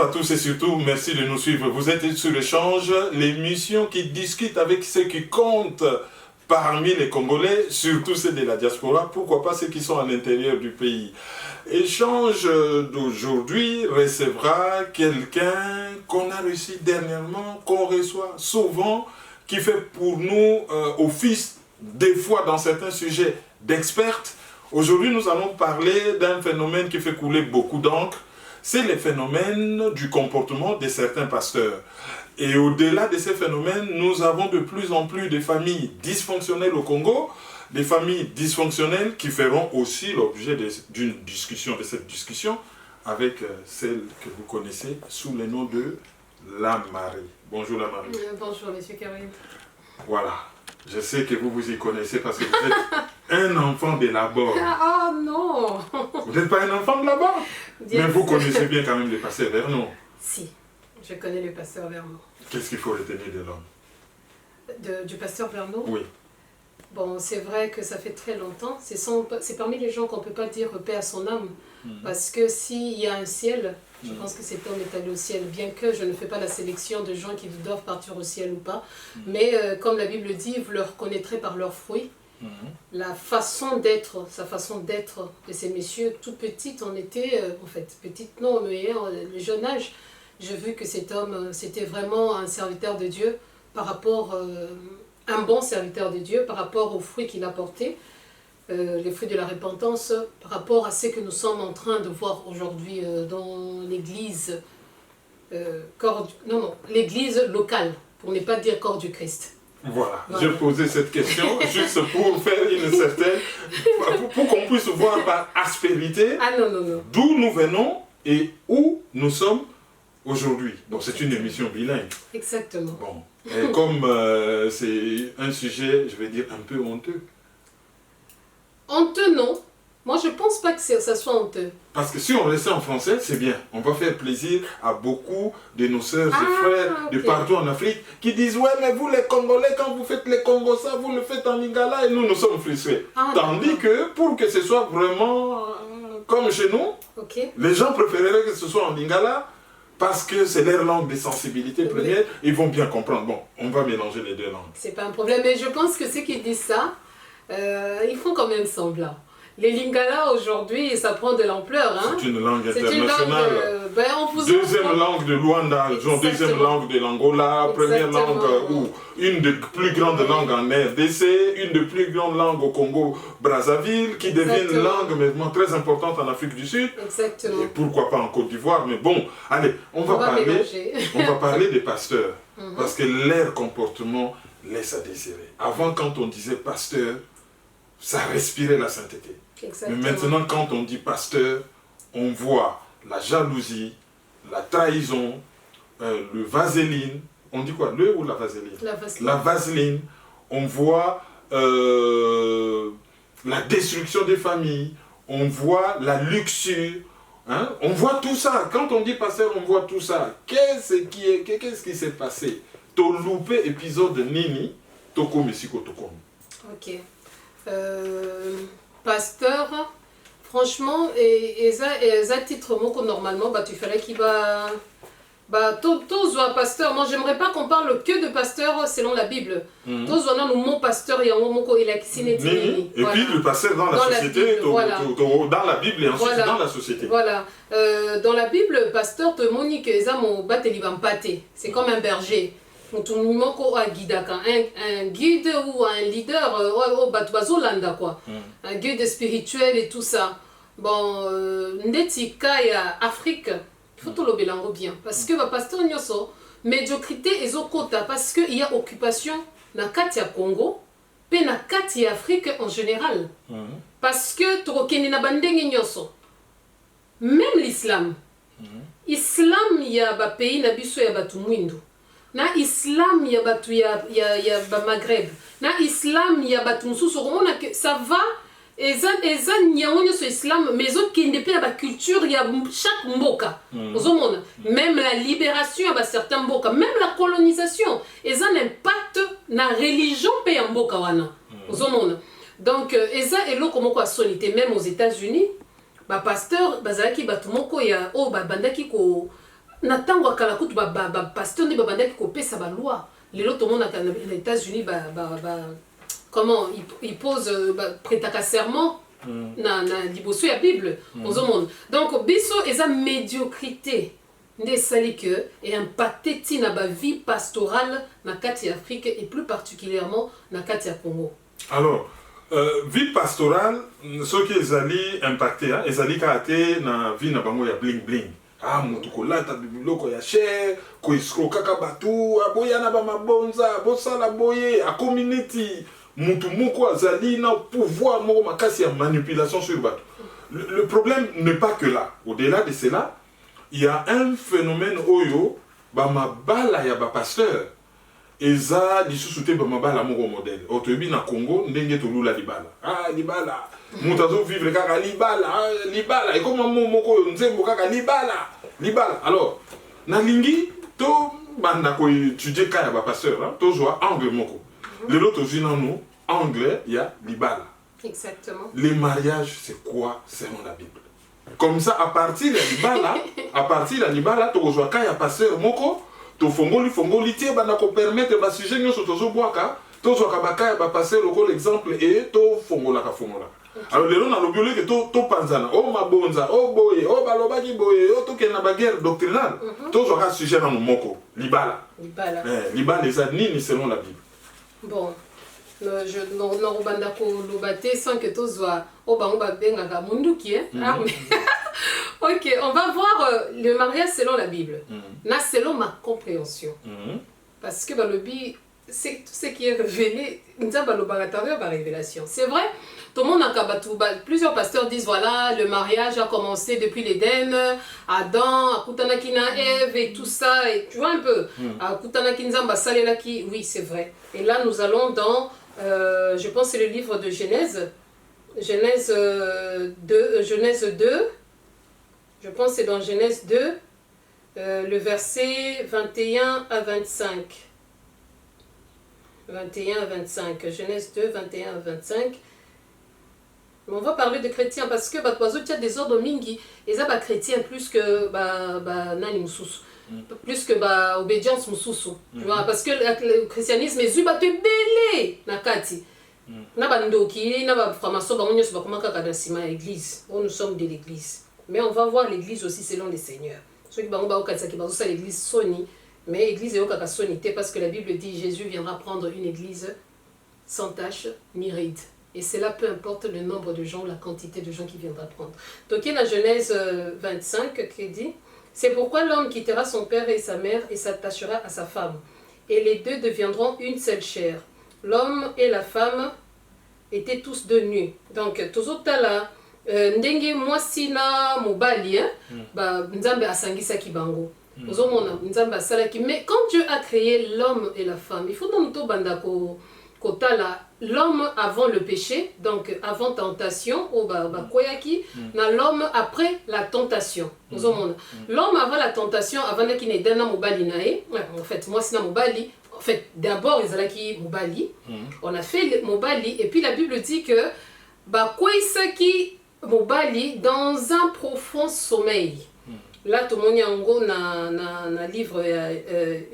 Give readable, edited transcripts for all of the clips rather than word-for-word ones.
à tous et surtout, merci de nous suivre. Vous êtes sur Échange, l'émission qui discute avec ceux qui comptent parmi les Congolais, surtout ceux de la diaspora, pourquoi pas ceux qui sont à l'intérieur du pays. Échange d'aujourd'hui recevra quelqu'un qu'on a reçu dernièrement, qu'on reçoit souvent, qui fait pour nous office, des fois dans certains sujets, d'experte. Aujourd'hui, nous allons parler d'un phénomène qui fait couler beaucoup d'encre. C'est le phénomène du comportement de certains pasteurs. Et au-delà de ces phénomènes, nous avons de plus en plus de familles dysfonctionnelles au Congo, des familles dysfonctionnelles qui feront aussi l'objet d'une discussion, de cette discussion, avec celle que vous connaissez sous le nom de la Marie. Bonjour la Marie. Bonjour monsieur Karim. Voilà. Je sais que vous vous y connaissez parce que vous êtes un enfant de là-bas. Ah non. Vous n'êtes pas un enfant de là-bas. Mais vous connaissez bien quand même le pasteur Vernon. Si, je connais le pasteur Vernon. Qu'est-ce qu'il faut retenir de l'homme? Du pasteur Vernon? Oui. Bon, c'est vrai que ça fait très longtemps. C'est parmi les gens qu'on ne peut pas dire paix à son âme. Parce que s'il y a un ciel, je pense que cet homme est allé au ciel. Bien que je ne fais pas la sélection de gens qui doivent partir au ciel ou pas. Mais comme la Bible dit, vous le reconnaîtrez par leurs fruits. La façon d'être, sa façon d'être de ces messieurs, tout petites, on était, en fait, petite non, mais le jeune âge, j'ai vu que cet homme, c'était vraiment un serviteur de Dieu par rapport, un bon serviteur de Dieu par rapport aux fruits qu'il a portés, les fruits de la repentance, par rapport à ce que nous sommes en train de voir aujourd'hui dans l'église, l'église locale, pour ne pas dire corps du Christ. Voilà, je posais cette question juste pour faire une certaine... pour qu'on puisse voir par aspérité d'où nous venons et où nous sommes aujourd'hui. Donc c'est une émission bilingue. Exactement. Bon, et comme c'est un sujet, je vais dire, un peu honteux. Honteux, non. Moi, je ne pense pas que ça soit honteux. Parce que si on laissait en français, c'est bien. On va faire plaisir à beaucoup de nos sœurs et frères de partout en Afrique qui disent « Ouais, mais vous les Congolais, quand vous faites les Congos, ça, vous le faites en lingala et nous sommes frustrés. » Tandis que pour que ce soit vraiment comme chez nous, les gens préféreraient que ce soit en lingala parce que c'est leur langue de sensibilité première. Ils vont bien comprendre. Bon, on va mélanger les deux langues. C'est pas un problème, mais je pense que ceux qui disent ça, ils font quand même semblant. Les lingala aujourd'hui, ça prend de l'ampleur. Hein? C'est une langue internationale. Deuxième langue de Luanda, deuxième langue de l'Angola, première langue ou une des plus grandes langues en RDC, une des plus grandes langues au Congo-Brazzaville, qui devient une langue maintenant très importante en Afrique du Sud. Exactement. Et pourquoi pas en Côte d'Ivoire, mais bon, allez, on va parler des pasteurs, parce que leur comportement laisse à désirer. Avant, quand on disait pasteur, ça respirait la sainteté. Exactement. Mais maintenant, quand on dit pasteur, on voit la jalousie, la trahison, le vaseline. On dit quoi? Le ou la vaseline? La vaseline. On voit la destruction des familles. On voit la luxure. Hein? On voit tout ça. Quand on dit pasteur, on voit tout ça. Qu'est-ce qui s'est passé? To loupé épisode Nini, Toko Mesiko Tokomi. Ok. Pasteur, franchement, et ça titre normalement, bah, tu ferais qu'il va... Bah, tous pasteur, moi j'aimerais pas qu'on parle que de pasteur selon la Bible. Tous on a le mot pasteur et un mot il a et puis le pasteur dans la société, dans la Bible et ensuite dans la société. Voilà. Dans la Bible, pasteur te monique c'est comme un berger. Un guide ou un leader, un guide spirituel et tout ça. Bon, Netika et Afrique, il faut tout le mélanger bien. Parce que le pasteur Nyoso, médiocrité et Zokota, parce qu'il y a occupation dans Katia Congo, et dans Katia Afrique en général. Parce que Torokeni na bandenge Nyoso, même l'islam, islam il y a un pays na biso ya batu mwindu. Na islam ya batu ya Maghreb, na islam ya batu mususu, on que ça va, et ça nyangonyo sur islam, mais autres qui ne pas la culture ya chaque mboka. Même la libération ya certains mboka, même la colonisation, et ça n'impacte na religion pe ya mboka wana. Donc et ça est là comme quoi solité même aux États-Unis, ba pasteur bazaki batu moko ya bandaki ko na tango akala kutu pasteur ni babandaki kopesa ba loi lelo tout le monde aux États-Unis comment il pose prêtaka serment na liboso ya Bible ozomona donc biso eza médiocrité nde sali que et impacté tina ba vie pastorale na kati ya Afrique et plus particulièrement na kati ya Congo. Alors vie pastorale ce qui ezali impacté ezali kate na vie na bango ya bling bling. Mutu kolata bibiloko ya cher ko eskrokaka batu aboya na ba mabonza bosala boye a community mutu moko azali na pouvoir moko makasi ya manipulation sur batu. Le problème n'est pas que là. Au-delà de cela, il y a un phénomène oyo ba mabala ya ba pasteur eza lisusu te ba mabala moko modèle. Otoyebi na Congo ndenge tolula libala. Libala mutazo vivre kaka libala et comme moko nzembo kaka libala. Alors na lingi to banda ko étudier kaya ba pasteur to joa angle moko lelo to jina no angle ya libala. Exactement. Les mariages c'est quoi selon la Bible? Comme ça à partir de libala to joa kaya pasteur moko to fongoli tie banda ko permettre ba sujet nyoso to zo boaka to joa ka bakaya ba pasteur loko l'exemple et to fongola. Alors les gens ont l'obligé que tout panzana, mabonza, boye, balobaki boye, tout qui est na baguerre doctrinale, tout sera sujet dans nos moko, libala. Libala les adnis selon la Bible. Bon, je n'en rebanda ko lobate sans que tout soit bango benga munduki Ok, on va voir le mariage selon la Bible. Na selon ma compréhension. Parce que balobi c'est tout ce qui est révélé, par révélation. C'est vrai, tout le monde a plusieurs pasteurs disent voilà, le mariage a commencé depuis l'Éden, Adam, Akutanakina, Ève et tout ça, et tu vois un peu, Akutanakinzamba, Salelaki, oui c'est vrai. Et là nous allons dans, je pense c'est le livre de Genèse, Genèse 2, je pense c'est dans Genèse 2, le verset 21 à 25. 21 à 25, Genèse 2, 21 à 25. Mais on va parler de chrétiens parce que il y a des ordres mingi, et ça chrétiens plus que nani mususu, plus que obédience mususu. Tu vois, parce que le christianisme est belé nakati. Na bandoki, na ba franc-maçon ba nyoso ba komaka ka sima église. Nous sommes de l'église. Mais on va voir l'église aussi selon les seigneurs. Ceux qui ba okatsa ki ba ça l'église soni. Mais l'église est au sonité parce que la Bible dit Jésus viendra prendre une église sans tache ni ride. Et cela peu importe le nombre de gens, la quantité de gens qui viendra prendre. Donc il y a la Genèse 25 qui dit c'est pourquoi l'homme quittera son père et sa mère et s'attachera à sa femme. Et les deux deviendront une seule chair. L'homme et la femme étaient tous deux nus. Donc toujours là, ndenge mwasina mobali, nzambe asangisaki bango. Mais quand Dieu a créé l'homme et la femme, il faut donc l'homme avant le péché, donc avant tentation, l'homme après la tentation. L'homme avant la tentation, avant qu'il n'ait d'un mobali en fait, moi c'est mobali. En fait, d'abord ils allaient qui mobali. On a fait mobali et puis la Bible dit que mobali dans un profond sommeil. Là, tout le monde est dans livre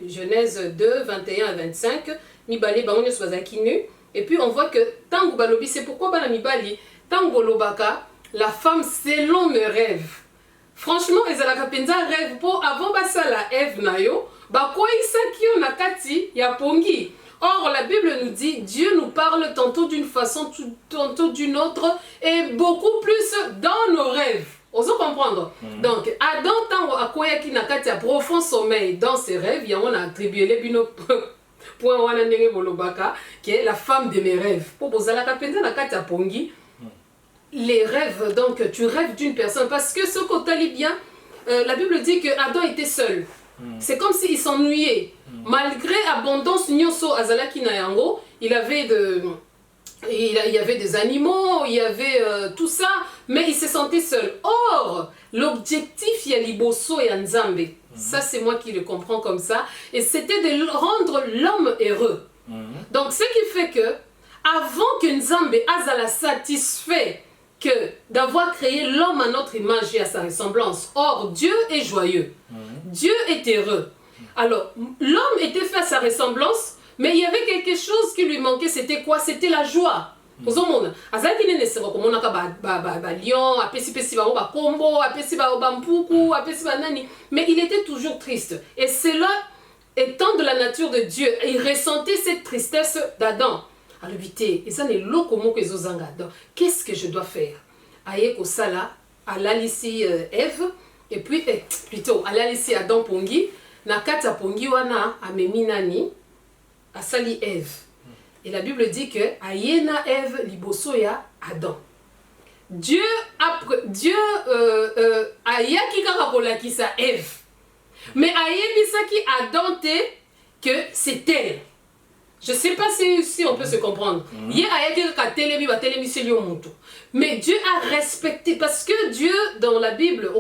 Genèse 2, 21 à 25. Mibali, bango swazaki nu. Et puis on voit que tango balobi, c'est pourquoi bana mibali, tango lobaka, la femme selon mes rêves. Franchement, ezalaka penza rêve pour avant basala Ève nayo, quoi isaki on a kati ya pongi. Or, la Bible nous dit, Dieu nous parle tantôt d'une façon, tantôt d'une autre, et beaucoup plus dans nos rêves. Osons comprendre. Donc, Adam, tant akoyaki nakati a profond sommeil dans ses rêves, il y a on a attribué les bino point wana ndenge bolobaka, qui est la femme de mes rêves. Pour bozala kapenza nakati a pongi, les rêves, donc tu rêves d'une personne, parce que ce qu'on lit bien, la Bible dit que Adam était seul. C'est comme s'il s'ennuyait. Malgré abondance nyonso azalaki na yango, il y avait des animaux, il y avait tout ça, mais il se sentait seul. Or, l'objectif ya liboso ya Nzambe, ça c'est moi qui le comprends comme ça, et c'était de rendre l'homme heureux. Donc ce qui fait que, avant que Nzambe azala satisfait que d'avoir créé l'homme à notre image et à sa ressemblance, or Dieu est joyeux. Dieu est heureux. Alors, l'homme était fait à sa ressemblance, mais il y avait quelque chose qui lui manquait. C'était quoi? C'était la joie. Ozomona azaki nene seko komona ka ba lion apesi pesi ba kombo apesi ba mpuku apesi ba nani, mais il était toujours triste, et cela étant de la nature de Dieu, il ressentait cette tristesse d'Adam. Alobité et ça n'est loko moko ezozanga. Donc qu'est-ce que je dois faire? Aye ko sala alalisi Ève, et puis plutôt alalisi Adam pongi na kata pongi wana amemi nani asali Ève. Et la Bible dit que Ayena Ève libosoya Adam. Dieu ayaki kaka kolakisa Ève. Mais ayebisaki Adam te que c'est elle. Je ne sais pas si on peut se comprendre. Mais Dieu a respecté, parce que Dieu dans la Bible,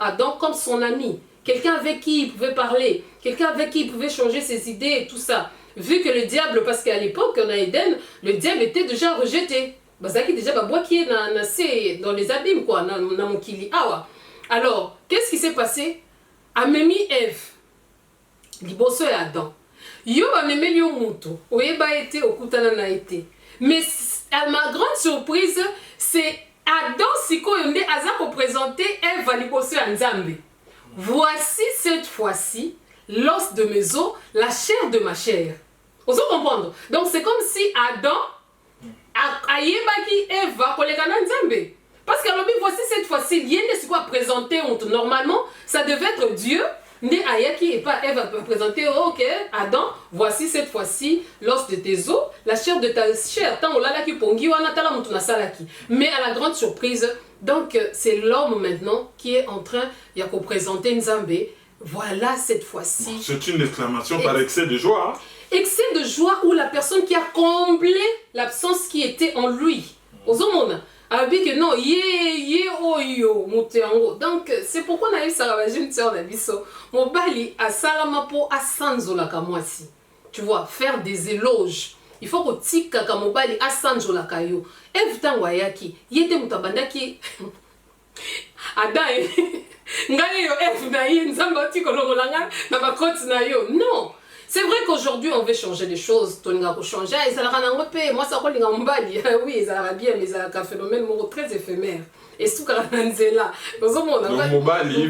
Adam comme son ami, quelqu'un avec qui il pouvait parler, quelqu'un avec qui il pouvait changer ses idées et tout ça. Vu que le diable, parce qu'à l'époque, en Éden, le diable était déjà rejeté. Déjà, dans les abîmes, quoi. Alors, qu'est-ce qui s'est passé? Amemi Ève, liboso et Adam. Yo amemi yo mutu, oyeba été okutana na été. Mais à ma grande surprise, c'est Adam siko yonde aza ko présenter Ève liboso ya Nzambe. Voici cette fois-ci l'os de mes os, la chair de ma chair. Vous comprenez? Donc c'est comme si Adam ayebaki Eva kolekana Nzambe. Parce que voici cette fois-ci, il y a ce qu'on a présenté normalement, ça devait être Dieu. Né ayaki et pas Eva peut présenter, oh, ok, Adam, voici cette fois-ci l'os de tes os, la chair de ta chair. Tant on l'a qui pongi wana tala mutuna salaki. Mais à la grande surprise, donc c'est l'homme maintenant qui est en train de présenter Nzambe. Voilà cette fois-ci. C'est une exclamation par excès de joie. Hein? Excès de joie ou la personne qui a comblé l'absence qui était en lui. Aux hommes, avec que non, donc c'est pourquoi on a eu ça, une sœur d'Abisso. Mon bali a salamapo a sanzola kamwasi. Tu vois, faire des éloges. Il faut que tika kamobali a sanzola kayo. Evita wayaki, yete mutabandaki. Adai. Ngai yo F na yi nzamba tiko longolanga na bakoti na yo. Non. C'est vrai qu'aujourd'hui on veut changer les choses, tolinga ko changer, et ça la rana ngope, moi ça kolinga mbali. Oui, ça va bien, mais ça a un phénomène très éphémère. Et tout là, il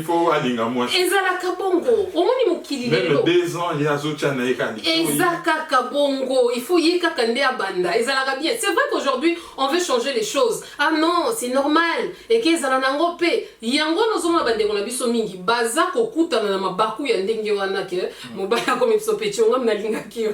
faut aller à moi. Et ça la kabongo, au moins mukili même 2 ans il y a zocha na ekani. Et ça kabongo, il faut yeka kande abanda. Et ça la bien. C'est vrai qu'aujourd'hui on veut changer les choses. Ah non, c'est normal. Et que ça la nangope, yango nozoma bande ko na biso mingi, baza ko kuta na mabaku ya ndenge wana ke, mobala comme biso petionga na linga ki.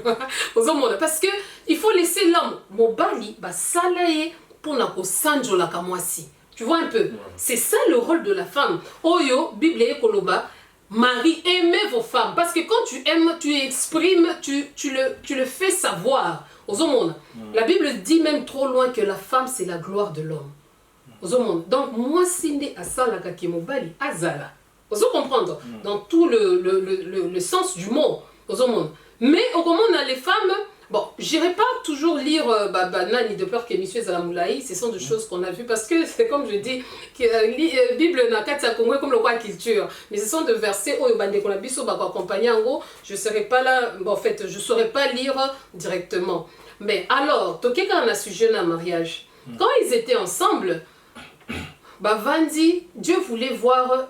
Ozomona parce que il faut laisser l'homme mobali ba salaye pour na ko sanjola kamwasi. Tu vois un peu, c'est ça le rôle de la femme. Oyo, Bible et Koloba, Marie, aimez vos femmes. Parce que quand tu aimes, tu exprimes, tu le fais savoir aux hommes. La Bible dit même trop loin que la femme, c'est la gloire de l'homme. Aux hommes. Donc, moi, Sinde Asala Kakimobali, Azala. Vous comprendre dans tout le sens du mot. Aux hommes. Mais au moment on a les femmes. Bon, j'irai pas toujours lire Nani de peur que M. Zalamoulaï, ce sont des choses qu'on a vues parce que c'est comme je dis, que Bible n'a qu'à s'accompagner comme le roi culture. Mais ce sont des versets où je ne serai pas là, bon, en fait, je ne saurais pas lire directement. Mais alors, Tokeka on a sujet à un mariage. Quand ils étaient ensemble, Vandi, Dieu voulait voir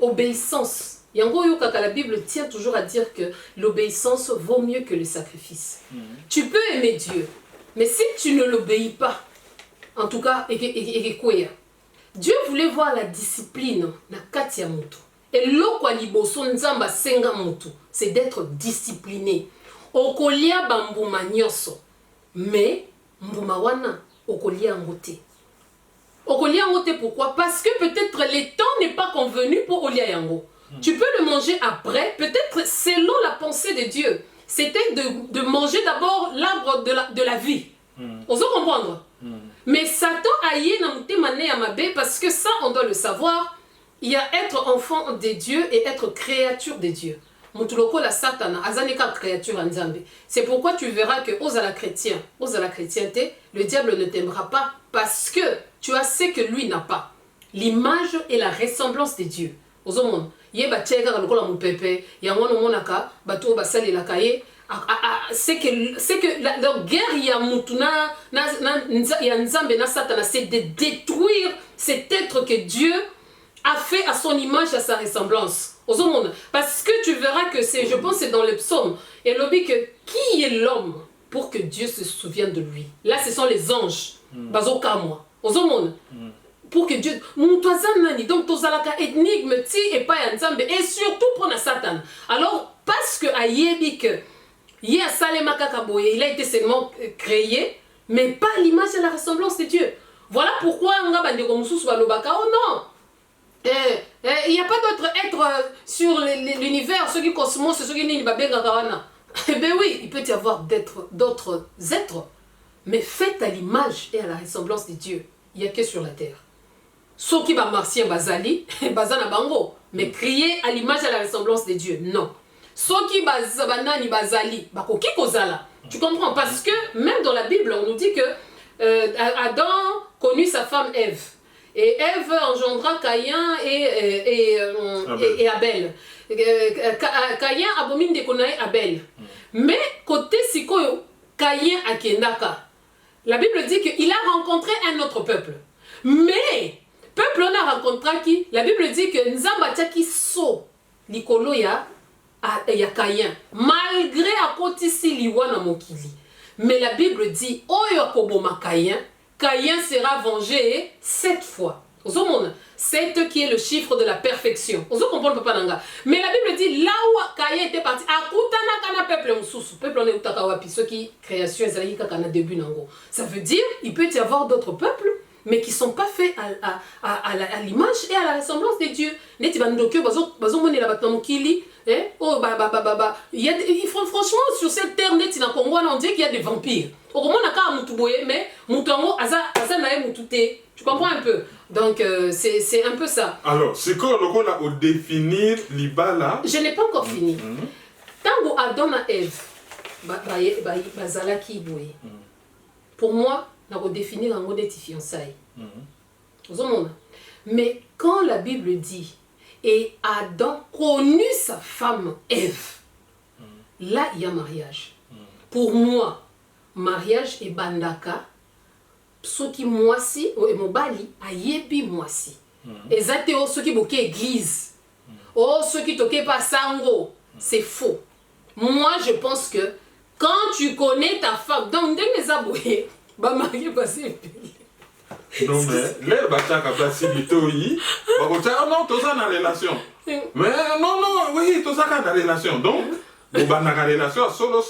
obéissance. Yango Yokaka, la Bible tient toujours à dire que l'obéissance vaut mieux que le sacrifice. Tu peux aimer Dieu, mais si tu ne l'obéis pas, en tout cas, Dieu voulait voir la discipline na kati ya mutu. Et lokwa liboso nzamba senga mutu, c'est d'être discipliné. Okolia bambuma nyoso, mais mbuma wana okolia ngote. Okolia ngote pourquoi? Parce que peut-être le temps n'est pas convenu pour olia yango. Tu peux le manger après, peut-être selon la pensée de Dieu. C'était de manger d'abord l'arbre de la vie. On doit comprendre. Mais Satan a yé mané à mabé parce que ça, on doit le savoir. Il y a être enfant de Dieu et être créature de Dieu. La Satana, azaneka créature en Zambé. C'est pourquoi tu verras que aux à la chrétienté, le diable ne t'aimera pas parce que tu as ce que lui n'a pas. L'image et la ressemblance de Dieu. Aux hommes. ye batie kaka lokola mopepe yango nomonaka bato basalelaka ye c'est que la guerre ya mutu ya nzambe na satana, c'est de détruire cet être que Dieu a fait à son image, à sa ressemblance. Parce que tu verras que c'est, je pense, c'est dans le psaume, et l'objet que qui est l'homme pour que Dieu se souvienne de lui. Là, ce sont les anges. Bazokamwa. Pour que Dieu. Donc, tozalaka énigme ti et pas nzambe, et surtout pour la Satan. Alors, parce que ayebi que il a été seulement créé, mais pas l'image et la ressemblance de Dieu. Voilà pourquoi oh non, il n'y a pas d'autre être sur l'univers, ceux qui cosmos, ceux qui n'y eh bien oui, il peut y avoir d'autres êtres, mais faits à l'image et à la ressemblance de Dieu. Il n'y a que sur la terre. Ceux qui va marcher bazali, bazana bango, mais créés à l'image et à la ressemblance de Dieu, non. Soki bazabana ni bazali bakoki kozala. Tu comprends? Parce que même dans la Bible on nous dit que Adam connut sa femme Ève et Ève engendra Caïn et Abel. Caïn abomine de konaï Abel. Mais côté sikoyo Caïn akendaka. La Bible dit qu'il a rencontré un autre peuple. Mais peuple on a rencontré qui? La Bible dit que nzamba tiaki so likolo ya Caïn, malgré à côté si liwana mokili. Mais la Bible dit oyo koboma Caïn sera vengé 7 fois. 7 qui est le chiffre de la perfection. Vous comprenez papa nanga. Mais la Bible dit là où Caïn était parti, akutana kana peuple mususu. Peuple on est utaka wapi ceux qui création ezali kaka na début nango. Ça veut dire il peut y avoir d'autres peuples mais qui ne sont pas faits à l'image et à la ressemblance de Dieu. Neti bandokyo bazo moni la batamokili. Franchement, sur cette terre net, on dit qu'il y a des vampires. Mais tu comprends un peu? Donc, c'est un peu ça. Alors, c'est quoi le a définir l'ibala? Je n'ai pas encore fini. Tant que Adam et Ève, pour moi, on va définir un modèle de fiançailles. Mais quand la Bible dit et Adam connut sa femme Ève, là il y a mariage. Pour moi, mariage est bandaka, ceux qui moisi, et mobali, ayebi moisi. Et ça ceux qui boquent église, ceux qui toquent pas sango, c'est faux. Moi je pense que quand tu connais ta femme, donc dès mes aboués, bah marier passer. Non mais les bachaka place bitoyi bakocha non tout ça dans relation mais non oui tout ça dans relation donc vous dans la relation solo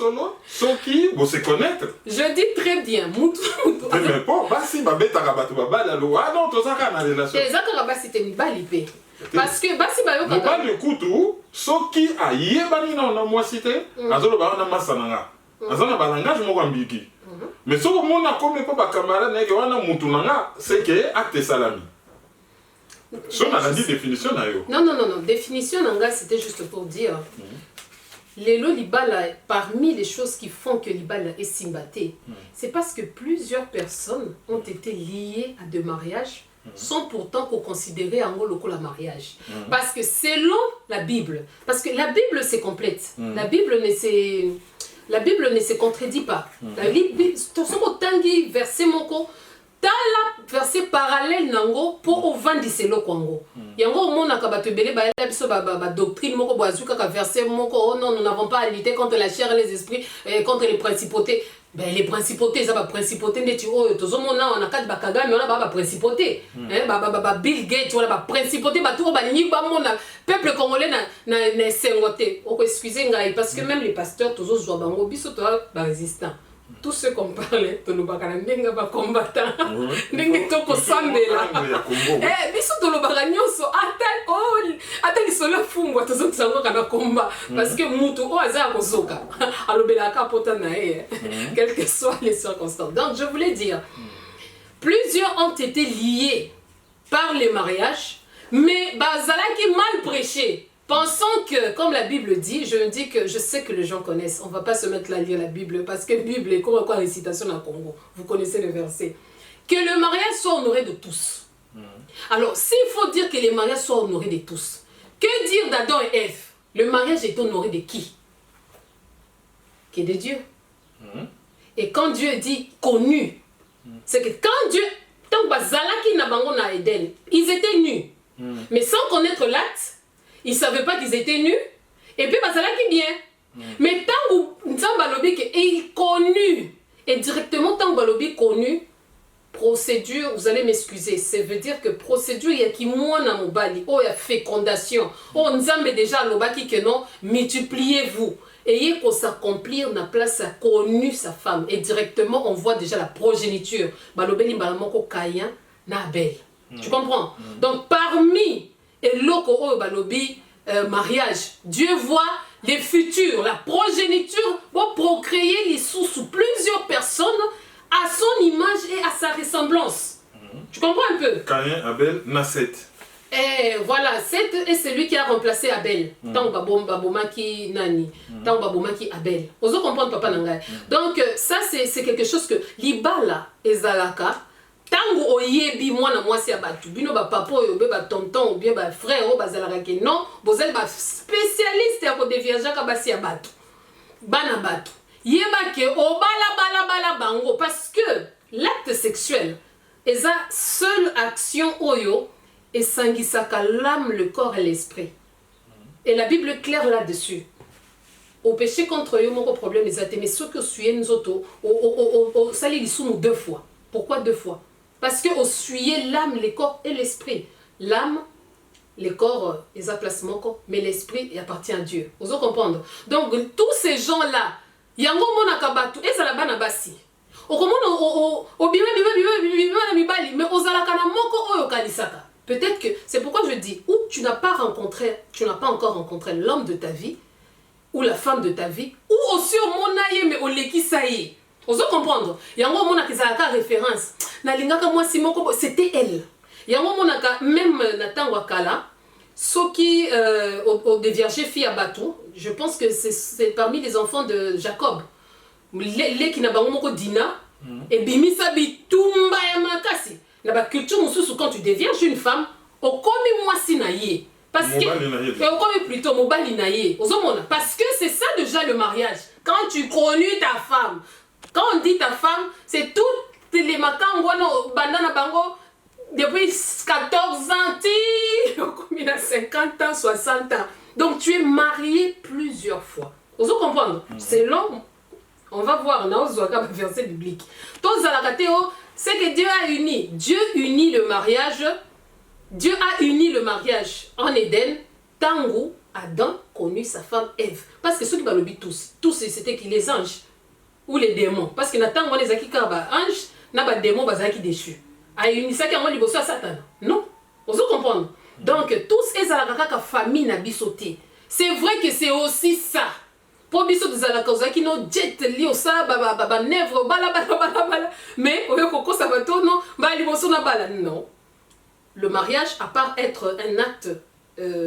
ceux qui vous se connaître. Je dis très bien mais bon basi babeta kabatu babala lo non tout ça dans relation les akara basi te ni balipé parce que basi bayo kaka ba le kutu ceux qui a yebani non moi cité azolo ba na masananga azana balangage moko ambiki. Mais si on a comme pas camarade c'est que acte salami. Si on a dit définition non, définition c'était juste pour dire les libala parmi les choses qui font que libala est simbaté, c'est parce que plusieurs personnes ont été liées à des mariages sans pourtant qu'on considérait en gros le mariage. Parce que selon la Bible, parce que la Bible c'est complète, la Bible ne se contredit pas. La Bible, verset moko, verset parallèle nango pour au vent disselo kongo. Yango mona kabatu bele ba la biso ba doctrine moko boazuka ka verset moko oh non nous n'avons pas à lutter contre la chair et les esprits contre les principautés. Ben les principautés ça va principauté ndeti oh tozomona on a quatre bakagami on a ba principauté ba Bill Gates on a ba principauté ba tout ba ni ba mona peuple congolais na sengoté. Oh excusez ngai parce que même les pasteurs tozozwa bango biso to ba résistant. Tous ceux qu'on parlait, tout le bagage n'enga pas combattant, n'enga pas kosambela. Biso tout le bagage nyonso attends ils sont là fungwa tous autres sango kana combat parce que mutu o aza kozoka alobela ka pota na e quelles que soient les circonstances. Donc je voulais dire plusieurs ont été liés par les mariages mais bazalaki mal prêché. Pensons que, comme la Bible dit, je sais que les gens connaissent, on ne va pas se mettre là à lire la Bible, parce que la Bible est comme quoi récitation dans le Congo, vous connaissez le verset, que le mariage soit honoré de tous. Alors, s'il faut dire que les mariages soient honorés de tous, Que dire d'Adam et Ève? Le mariage est honoré de qui? Qui est de Dieu. Et quand Dieu dit connu, c'est que quand Dieu, tant que Zalaki n'a bango na Eden, ils étaient nus. Mais sans connaître l'acte, ils ne savaient pas qu'ils étaient nus. Et puis Zalaki bien. Mais tant que Nzambalobi est connu, et directement tant que Balobi connu, procédure, vous allez m'excuser, ça veut dire que procédure, il y a qui mouana mobali, oh il y a fécondation, oh Nzambe déjà lobaki que non, multipliez-vous. Ayez qu'on s'accomplir na place a connu sa femme. Et directement, on voit déjà la progéniture. Balobeli balamoko Caïn na Abel. Tu comprends? Donc, parmi et loko balobi mariage, Dieu voit les futurs, la progéniture pour procréer les sous plusieurs personnes à son image et à sa ressemblance. Tu comprends un peu? Caïn, Abel, na Seth. Et voilà, Seth est celui qui a remplacé Abel. Tant baboma qui nani, tant baboma qui Abel. Vous comprenez papa nangai. Donc ça c'est quelque chose que libala ezalaka. Tango oyebi mwana mwasi abatu. Bino ba papa oyo ba tonton ou bien ba frère o bazalaka ke non, bozel ba spécialiste ya ko déviager ka basi abatu. Bana batu. Yeba ke bala bango parce que l'acte sexuel est la seule action oyo et sangisaka l'âme, le corps et l'esprit. Et la Bible est claire là-dessus. Au péché contre eux, mon problème est mais ce que suye nous autres, au sali nous 2 fois. Pourquoi 2 fois? Parce que au suye l'âme, le corps et l'esprit. L'âme, le corps, les placements, mais l'esprit il appartient à Dieu. Vous comprenez? Donc tous ces gens-là, yango mona kabatu, et ça la bana basi. Peut-être que c'est pourquoi je dis, ou tu n'as pas encore rencontré l'homme de ta vie, ou la femme de ta vie, ou aussi au monaye mais au leki saï. Vous comprendre? Yango mona ki zalaka référence. Na lingaka moi simoko c'était elle. Yango mona ka même na tangwa kala, soki au dévierger fille à bateau, je pense que c'est parmi les enfants de Jacob. Les qui n'a pas moko dina et bimisa bitumba ya makasi. Na ba culture mususu quand tu dévierges une femme, okomi mwasi na ye. Parce que okomi plutôt mobali na ye. Ozomona parce que c'est ça déjà le mariage. Quand tu connais ta femme, quand on dit ta femme, c'est toutes les makango bandana bango depuis 14 ans, combien 50 ans, 60 ans. Donc tu es marié plusieurs fois. Vous comprenez? C'est long. On va voir, on a un verset biblique. C'est que Dieu a uni. Dieu unit le mariage. Dieu a uni le mariage en Éden. Tango, Adam connut sa femme Ève. Parce que ceux qui parlent tous c'était qui les anges ou les démons. Parce que Nathan, les anges, n'a pas de démons, qui déchus. A uni ça qui a liboso à Satan. Non, vous comprenez? Donc tous les alakaka famille n'a bisoté. C'est vrai que c'est aussi ça. Pour biso des alakaka qui n'ont jet li au ça baba nèvre bala mais au koko ça va tout non ba liboso na bala non. Le mariage à part être un acte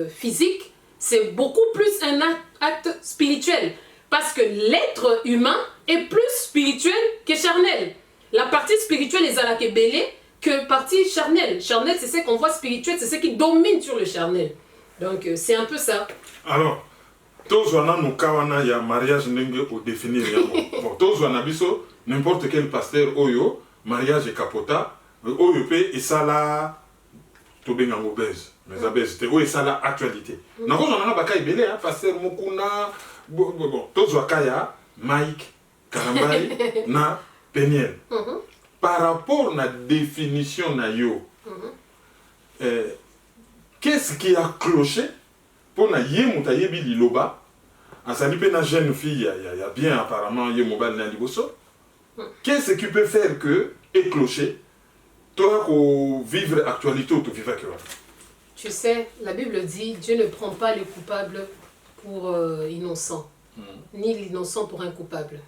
physique, c'est beaucoup plus un acte spirituel parce que l'être humain est plus spirituel que charnel. La partie spirituelle est à la belé que partie charnelle. Charnelle, c'est ce qu'on voit spirituel, c'est ce qui domine sur le charnel. Donc, c'est un peu ça. Alors, tous il y a mariage au définir. Bon, tous n'importe quel pasteur, oyo, mariage et capota, oyo et ça là, tout bien en obèse. Mais obèse, et ça là, actualité. Nous avons un belé, pasteur Mokuna, bon, tous kaya, Mike, Karambay, na Peniel. Par rapport à la définition na yo, qu'est-ce qui a cloché pour na yé moutaye bili loba? En salipé na jeune fille, il y a bien apparemment yé mobile na liboso. Qu'est-ce qui peut faire que est cloché? Toi qu'on vivre l'actualité ou tu vivre que tu sais, la Bible dit Dieu ne prend pas les coupables pour innocents, ni l'innocent pour un coupable.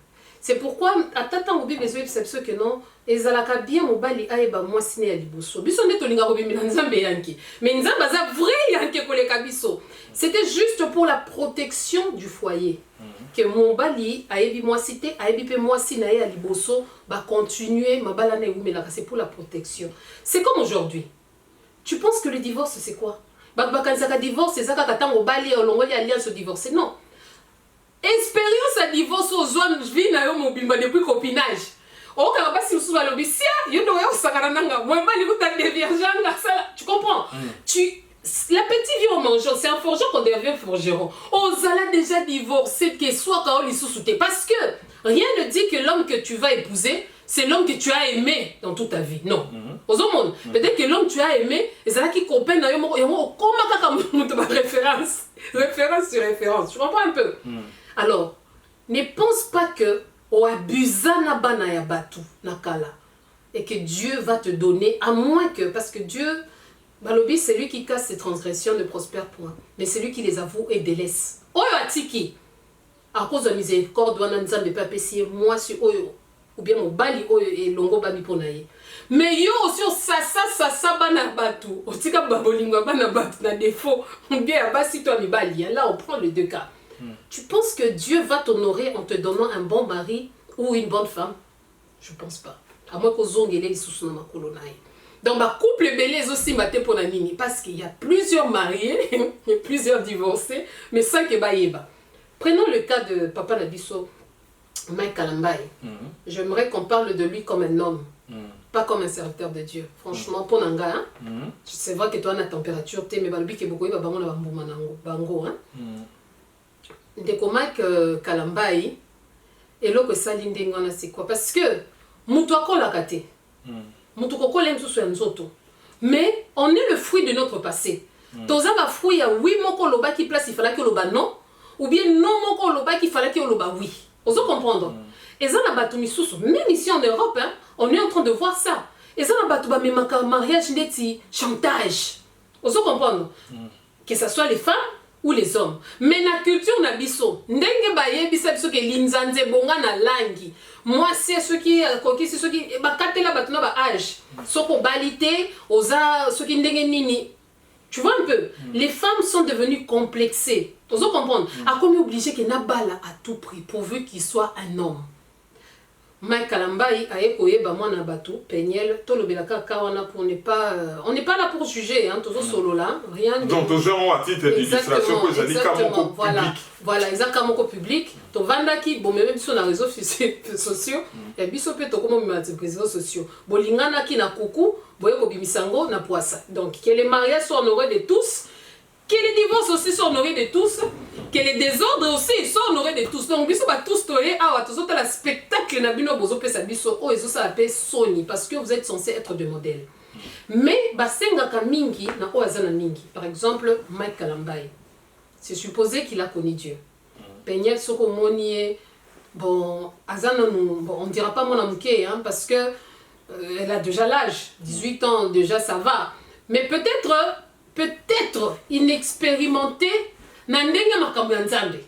C'est pourquoi, à tant que Bible c'est ce que non, ezalaka bien mobali aeba moi siné ya liboso. Biso ne tolinga ko bimina nzambe yanki. Mais nzambe za vrai yanki koleka biso. C'était juste pour la protection du foyer. Que mobali aebi moi cité, aebi pe moi siné ya liboso ba continuer mabalana umelaka, c'est pour la protection. C'est comme aujourd'hui. Tu penses que le divorce c'est quoi? bakanisaka divorce ezaka katango bali olongoli alliance divorce non expérience à divorce ozwa vie na yo mobimba depuis copinage okaka basi mosusu balobi sia yo ndo oya kosakana nanga moyebali kuta déviergeanga sala tu comprends la petite vie au mangeant, c'est un forgeron qu'on devient forgeron. Ozala déjà divorcé, que soit quand on parce que rien ne dit que l'homme que tu vas épouser, c'est l'homme que tu as aimé dans toute ta vie. Non. Peut-être que l'homme que tu as aimé, c'est là qui comprend référence. Référence sur référence. Tu comprends un peu? Alors, ne pense pas que o abusa na bana ya batu nakala et que Dieu va te donner, à moins que, parce que Dieu, Balobi, c'est lui qui casse ses transgressions, ne prospère point. Mais c'est lui qui les avoue et délaisse. Oyo atiki, à cause de la miséricorde, ne pas pécier, moi sur Oyo, ou bien mon bali Oyo et longo babi ponaye. Mais yo aussi, ça, bana batu, otika babolingo bana batu, na défaut, ou bien basi toi mi bali. Là, on prend les deux cas. Tu penses que Dieu va t'honorer en te donnant un bon mari ou une bonne femme? Je pense pas. À moins qu'on zongele les sous ma colonaye. Dans ma couple belé aussi maté pour la nini parce qu'il y a plusieurs mariés et plusieurs divorcés mais sans que baïba. Prenons le cas de Papa Nabiso Mike Kalambaye. J'aimerais qu'on parle de lui comme un homme, pas comme un serviteur de Dieu. Franchement pour nanga hein? C'est vrai que toi na température té mais balobi ke beaucoup ba bango na bambuma nango bango hein. Ndeko Mike Kalambaye et loko sali ndengana c'est quoi parce que mutu akola kate. Mais on est le fruit de notre passé. Toza ba fruit ya oui moko loba qui place il fallait que loba non ou bien non moko loba qu'il fallait que loba oui. Oso comprendre. Et ça na batu misusu même ici en Europe hein, on est en train de voir ça. Et ça na batu ba memaka mariage ndeti chantage. Oso comprendre. Que ça soit les femmes ou les hommes. Mais la culture na biso ndenge ba yebisa biso ke linzanze bonga na langi. Moi, c'est ceux qui c'est ceux qui bakatela batuna ba âge. Soko balité, oza ceux qui ndenge nini. Tu vois un peu, les femmes sont devenues complexées. Tu dois comprendre. A comme obligé que na bala à tout prix pourvu qu'il soit un homme. Mike Kalambaye aye koyeba mwana bato Peniel to le belaka kawana pour ne pas on n'est pas là pour juger hein toujours solo là rien donc aux gens à titre d'illustration que ça dit comme voilà exactement au public to vandaki bon même sur les réseaux sociaux et biso pe to comme les réseaux sociaux bolingana ki na kuku boye ko bimisango na poissa donc que les mariages soient honorés de tous, que les divorces aussi sont honorés de tous, que les désordres aussi sont honorés de tous. Donc, biso ba tous toye awa tozo la spectacle na bino bozo pesa biso o ezo ça appelle Sony parce que vous êtes censé être des modèles. Mais basenga ka mingi na o azana mingi. Par exemple, Mike Kalambaye. C'est supposé qu'il a connu Dieu. Peniel soko monie bon azana bon on dira pas mon amouké hein parce que elle a déjà l'âge, 18 ans déjà ça va. Mais peut-être inexpérimenté nandenge makambo ya nzambe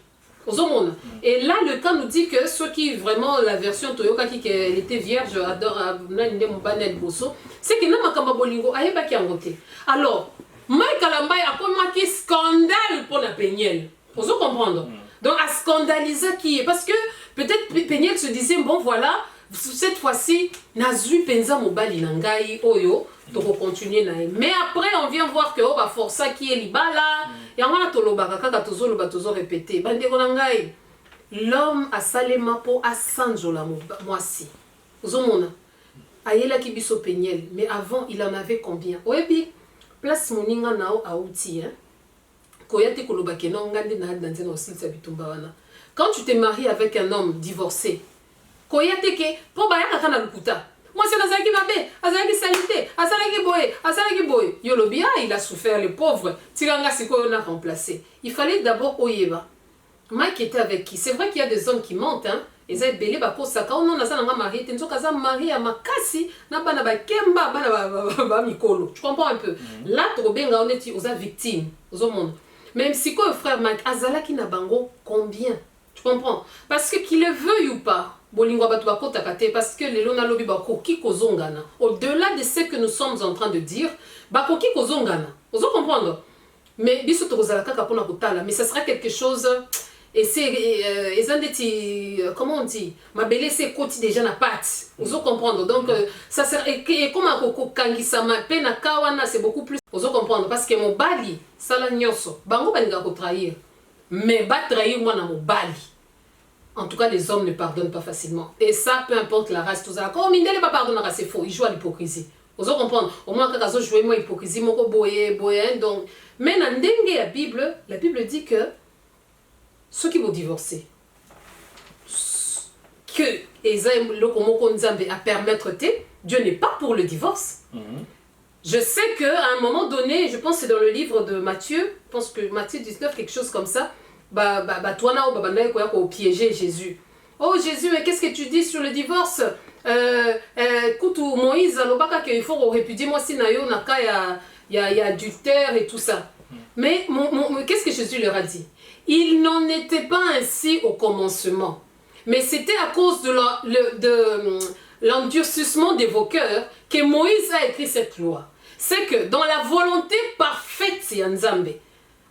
ozomona et là le cas nous dit que ceux qui vraiment la version Toyoka qui elle était vierge adore nande mobana bosso c'est que na makambo bolingo ayeba ki angote alors Mike Kalambaye a commencé scandale pour la Peniel ozo comprendre donc à scandaliser qui parce que peut-être Peniel se disait bon voilà cette fois-ci nazu penza mobali nangai oyo toko continuer na mais après on vient voir que va força qui est libala yanga tolobaka kaka tozoloba tozo répéter bande konangai l'homme a salema po asanzola mwasi ozomona ayela ki biso Peniel mais avant il en avait combien oyebi place moninga nao auti hein koyate kolobake na ngande na danzena osilisa bitumba wana quand tu te maries avec un homme divorcé koyate ke po bayaka kana lukuta moi c'est nazaki mabe azaki salité azaki boye yolobi il a souffert le pauvre tiranga siko na remplacé il fallait d'abord oyeba Mike était avec qui c'est vrai qu'il y a des hommes qui mentent hein ils ont belé ba kosaka on na sana nga mari tenzo kaza mari ya makasi na bana ba kemba bana ba mikolo tu comprends un peu là to benga on est aux victimes aux monde même si quoi frère Mike azalaki na bango combien tu comprends parce que qu'il le veuille ou pas bolingo batu bakota kate parce que lelo na lobi bakoki kozongana au-delà de ce que nous sommes en train de dire bakoki kozongana ozo comprendre mais biso tokozala kaka pona kotala mais ça sera quelque chose et c'est comment on dit, ma belle c'est côté déjà na patte, vous comprendre. Donc ça sert et comme un coco kangisa ma peine kawana c'est beaucoup plus, vous comprendre parce que mon bali ça la nyonso bango balinga ko trahir mais ba trahir moi na mon bali. En tout cas, les hommes ne pardonnent pas facilement. Et ça, peu importe la race, tout ça. Quand Mindele pas pardonner, c'est faux. Il joue à l'hypocrisie. Vous comprenez? Au moins, quand ils jouent à l'hypocrisie, donc. Mais dans la Bible dit que ceux qui vont divorcer, que à permettre, Dieu n'est pas pour le divorce. Je sais qu'à un moment donné, je pense que c'est dans le livre de Matthieu, je pense que Matthieu 19, quelque chose comme ça, toi pour piéger Jésus. Oh Jésus, mais qu'est-ce que tu dis sur le divorce? Moïse il faut répudier moi si il y a adultère et tout ça. Mais qu'est-ce que Jésus leur a dit? Il n'en était pas ainsi au commencement. Mais c'était à cause de l'endurcissement de vos cœurs que Moïse a écrit cette loi. C'est que dans la volonté parfaite, c'est Nzambe.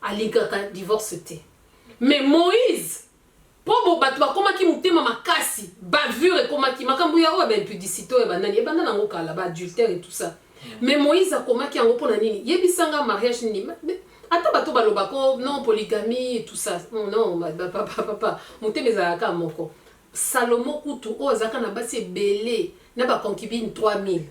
Aligaka divorce. Mais Moïse, pour battre comment qui monte ma makasi, bavure et comment qui makambu ya wa ben impudicité et banani bandana ngoka là adultère et tout ça. Mais Moïse a comment qui en pour nani yebisanga mariage ni ata bato balobako non polygamie et tout ça. Non papa monte mezaka moko. Salomon kutu o azaka na basi belé na ba concubine 3000.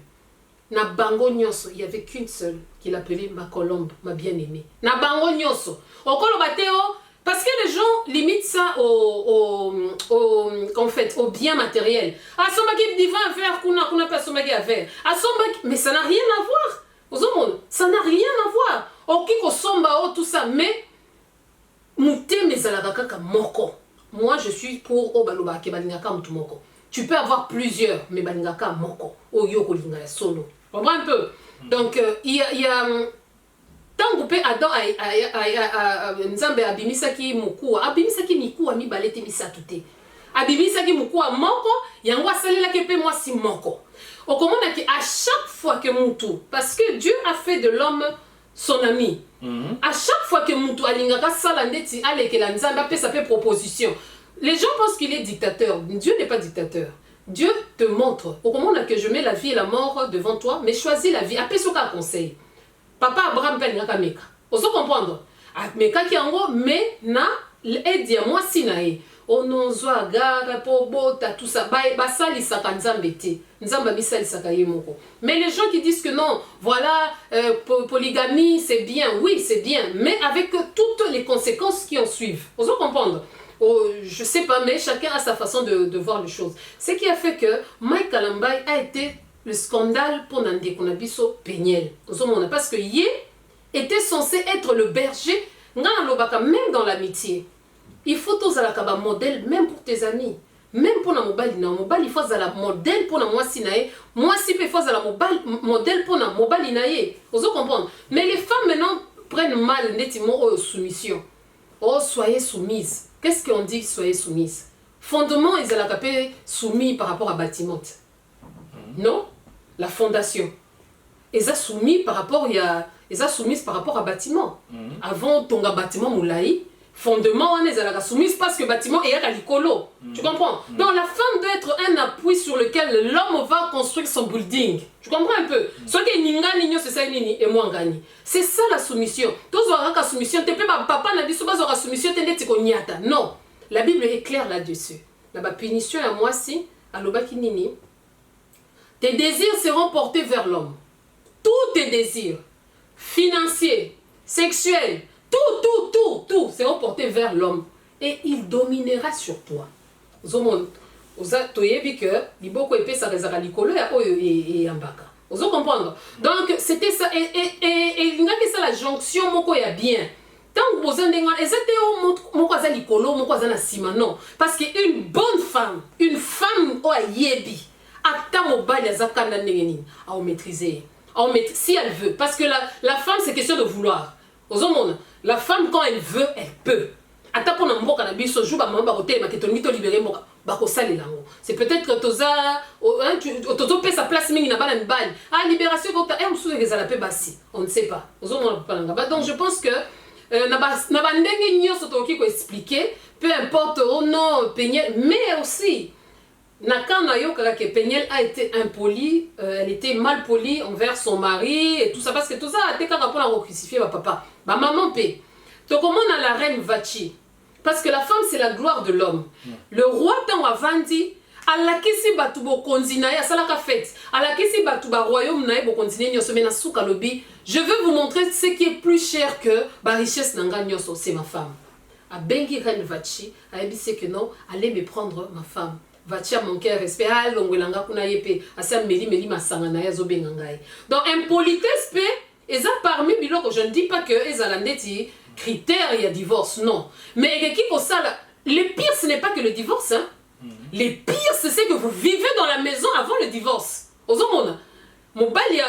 Na bango nyonso, il y avait qu'une seule qu'il appelait ma colombe, ma bien-aimée. Na bango nyonso. Okolo bateo parce que les gens limitent ça au bien matériel. Ah, somaki divin à faire, kuna pas somaki à faire. Ah, somaki, mais ça n'a rien à voir. Ça n'a rien à voir. Okiko somba tout ça, mais mute mezalakaka moko. Moi, je suis pour Obaloba ke balingaka moko. Tu peux avoir plusieurs, mais balingaka moko. Oyoko linga solo. On voit un peu. Donc il y a tant que Adam Nzambe abimisaki mikuwa mibalete misatute. Abimisaki mikuwa moko, yango asalela kepe moi si moko. On comprend que à chaque fois que Moutou, parce que Dieu a fait de l'homme son ami. À chaque fois que Moutou alingaka salandeti alekela Nzambe a fait sa proposition. Les gens pensent qu'il est dictateur. Dieu n'est pas dictateur. Dieu te montre. Au moment que je mets la vie et la mort devant toi, mais choisis la vie. Après ce qu'un conseil. Papa Abraham Pelingaka Meka. Vous comprendre? Meka qui en gros, mais na aide moi sinae. On zoa gara pobota tout ça. Ba sali saka Nzambe te. Nzamba bisali saka yemoko. Mais les gens qui disent que non, voilà, polygamie c'est bien. Oui, c'est bien, mais avec toutes les conséquences qui en suivent. Vous comprendre? Oh, je sais pas, mais chacun a sa façon de voir les choses. Ce qui a fait que Mike Kalambay a été le scandale pour Nandé Konabiso Péniel. Parce que Yé était censé être le berger, même dans l'amitié. Il faut tous un modèle, même pour tes amis. Même pour la mobile, il faut un modèle pour la moi sinae. Moi, si il faut un modèle pour la mobile inaye. Vous comprenez? Mais les femmes maintenant prennent mal nettement aux soumissions. Oh, soyez soumises. Qu'est-ce qu'on dit soyez soumises? Fondement, ils ont capé soumis par rapport à bâtiment. Non? La fondation. Ils ont soumis par rapport à bâtiment. Avant ton bâtiment moulaï, fondement on est à la soumise parce que bâtiment est à l'icolo. Tu comprends? Donc la femme doit être un appui sur lequel l'homme va construire son building. Tu comprends un peu? Ce qui est ninga nigno c'est ça nini et moi ngani. C'est ça la soumission. Tous aura la soumission. Te pe papa n'a dit souvent aura soumission tendeti ko nyata. Non. La Bible est claire là-dessus. La punition à moi si à l'obaki nini. Tes désirs seront portés vers l'homme. Tous tes désirs financiers, sexuels, tout seront portés vers l'homme et il dominera sur toi. Vous comprendre? Donc c'était ça et il y a ça la jonction moko ya bien. Tant que vous avez non parce qu'une bonne femme, une femme au yebi à maîtriser. Si elle veut, parce que la femme c'est question de vouloir. La femme quand elle veut, elle peut. C'est peut-être que tu sa place on ne sait pas. Donc je pense que na ba ndenge nyonso tokoki ko expliquer, peu importe au nom Peniel, mais aussi Nakana Yokara que Peniel a été impolie, elle était mal polie envers son mari et tout ça, parce que tout ça a été quand on a crucifié ma papa, ma maman paix. Donc comment on a la reine Vachi, parce que la femme c'est la gloire de l'homme. Le roi tant avandi, à la kisi batu bo konzina ya salaka fête, à la kisi batu ba royaume na bo konzina nyoso mena souka lobi. Je veux vous montrer ce qui est plus cher que ba richesse nanga nyoso, c'est ma femme. A bengi reine Vachi, a ebisi que non, allez me prendre ma femme. Vachi a manqué respect, ah longwelanga kuna yepe, asa meli masanga na ya zo bengangai. Donc impolitesse pe, eza parmi biloko, je ne dis pas que eza ndeti critère il y a divorce, non. Mais qui pour ça là, le pire ce n'est pas que le divorce, hein. Le pire c'est que vous vivez dans la maison avant le divorce. Ozomona. Mobali